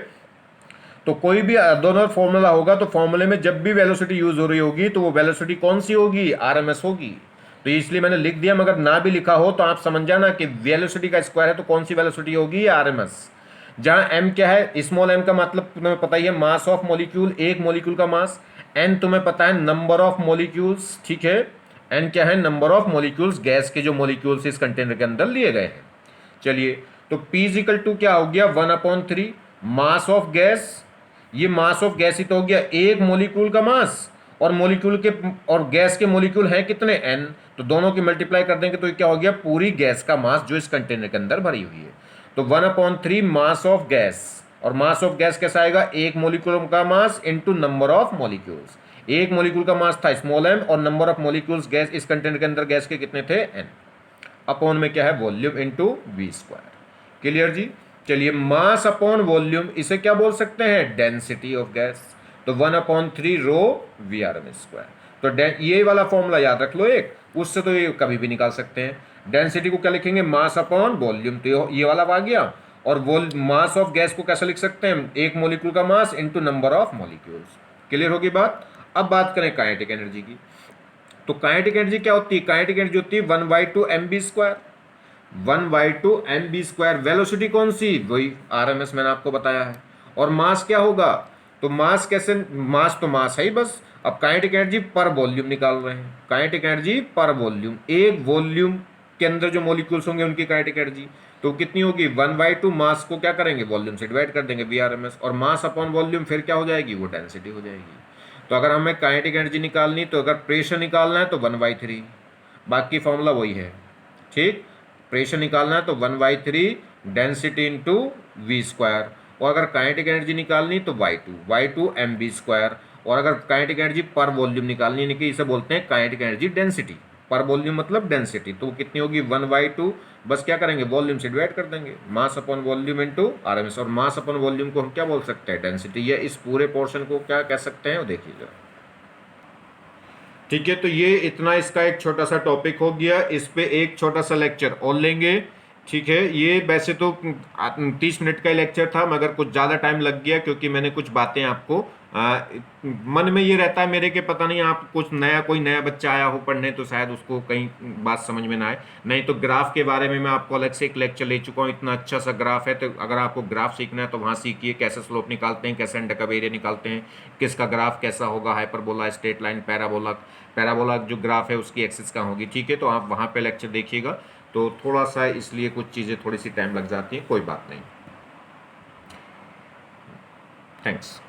तो कोई भी दोनों फॉर्मूला होगा, तो फॉर्मूले में जब भी वेलोसिटी यूज हो रही होगी तो वो वेलोसिटी कौन सी होगी, आरएमएस होगी। तो इसलिए मैंने लिख दिया, मगर ना भी लिखा हो तो आप समझ जाना कि वेलोसिटी का स्क्वायर है तो कौन सी वेलोसिटी होगी, आरएमएस। जहां m क्या है, स्मॉल m का मतलब तुम्हें पता ही है, मास ऑफ मॉलिक्यूल, एक मॉलिक्यूल का मास। n तुम्हें पता है, नंबर ऑफ मॉलिक्यूल्स, ठीक है। n क्या है, नंबर ऑफ मॉलिक्यूल्स, गैस के जो मॉलिक्यूल्स इस कंटेनर के अंदर लिए गए हैं। चलिए, तो p = क्या हो गया, 1/3 मास ऑफ गैस। ये मास ऑफ गैस ही तो हो गया, एक मॉलिक्यूल का मास, और मॉलिक्यूल के और गैस के मॉलिक्यूल हैं कितने, n। तो दोनों की मल्टीप्लाई कर देंगे तो क्या हो गया, पूरी गैस का मास जो इस कंटेनर के अंदर भरी हुई है। तो 1/3 मास ऑफ गैस, और मास ऑफ गैस कैसा आएगा, एक मॉलिक्यूल का mass into number of molecules. एक मॉलिक्यूल का मास था स्मॉल m, और नंबर ऑफ मॉलिक्यूल्स गैस इस कंटेनर के अंदर गैस के कितने थे, n। अपॉन में क्या है, वॉल्यूम इनटू v²। क्लियर जी। चलिए, मास अपॉन वॉल्यूम, इसे क्या बोल सकते हैं, डेंसिटी ऑफ गैस। तो 1/3 रो Vrms²। तो ये वाला फॉर्मूला याद रख लो एक, उससे तो ये कभी भी निकाल सकते हैं। डेंसिटी को क्या लिखेंगे, मास अपॉन वॉल्यूम, तो ये वाला आ गया। और मास ऑफ गैस को कैसे लिख सकते हैं, एक मॉलिक्यूल का mass into number of molecules. Clear होगी बात। अब बात करें काइनेटिक एनर्जी की। तो काइनेटिक एनर्जी क्या होती है? काइनेटिक एनर्जी होती है 1/2 mv²। 1/2 mv²। वेलोसिटी कौन सी? वही RMS मैंने आपको बताया है। और मास क्या होगा? तो मास कैसे? मास तो मास है ही बस। अब काइनेटिक एनर्जी पर वॉल्यूम निकाल रहे हैं। काइनेटिक एनर्जी पर वॉल्यूम, एक वॉल्यूम के अंदर जो मॉलिक्यूल्स होंगे उनकी काइनेटिक एनर्जी तो कितनी होगी? 1/2 मास को क्या करेंगे? वॉल्यूम से डिवाइड कर देंगे, VRMS। और मास अपॉन वॉल्यूम फिर क्या हो जाएगी? वो डेंसिटी हो जाएगी। तो अगर हमें काइनेटिक एनर्जी निकालनी, तो अगर प्रेशर निकालना है तो 1/3, बाकी फॉर्मूला वही है। ठीक, प्रेशर निकालना है तो 1/3 डेंसिटी इंटू V²। और अगर काइनेटिक एनर्जी निकालनी तो y2 mv²। और अगर काइनेटिक एनर्जी पर वॉल्यूम निकालनी, यानी कि इसे बोलते हैं काइनेटिक एनर्जी डेंसिटी। पर वॉल्यूम मतलब डेंसिटी, तो कितनी होगी? 1/2। बस क्या करेंगे? वॉल्यूम से डिवाइड कर देंगे, मास अपॉन वॉल्यूम इंटू RMS। और मास अपॉन वॉल्यूम को हम क्या बोल सकते हैं? डेंसिटी। या इस पूरे पोर्शन को क्या कह सकते हैं वो देखिए जरा। ठीक है, तो ये इतना इसका एक छोटा सा टॉपिक हो गया। इस पे एक छोटा सा लेक्चर और लेंगे। ठीक है, ये वैसे तो 30 मिनट का लेक्चर था, मगर कुछ ज़्यादा टाइम लग गया क्योंकि मैंने कुछ बातें आपको मन में ये रहता है मेरे के, पता नहीं आप कुछ नया, कोई नया बच्चा आया हो पढ़ने तो शायद उसको कहीं बात समझ में ना आए। नहीं तो ग्राफ के बारे में मैं आपको अलग से एक लेक्चर ले चुका हूँ। इतना अच्छा सा ग्राफ है, तो अगर आपको ग्राफ सीखना है तो वहाँ सीखिए, कैसे स्लोप निकालते हैं, कैसे अंडर कर्व एरिया निकालते हैं, किसका ग्राफ कैसा होगा, hyperbola, straight line, parabola. Parabola जो ग्राफ है उसकी एक्सिस कहाँ होगी। ठीक है, तो आप वहाँ पे लेक्चर देखिएगा। तो थोड़ा सा इसलिए कुछ चीज़ें थोड़ी सी टाइम लग जाती हैं, कोई बात नहीं। थैंक्स।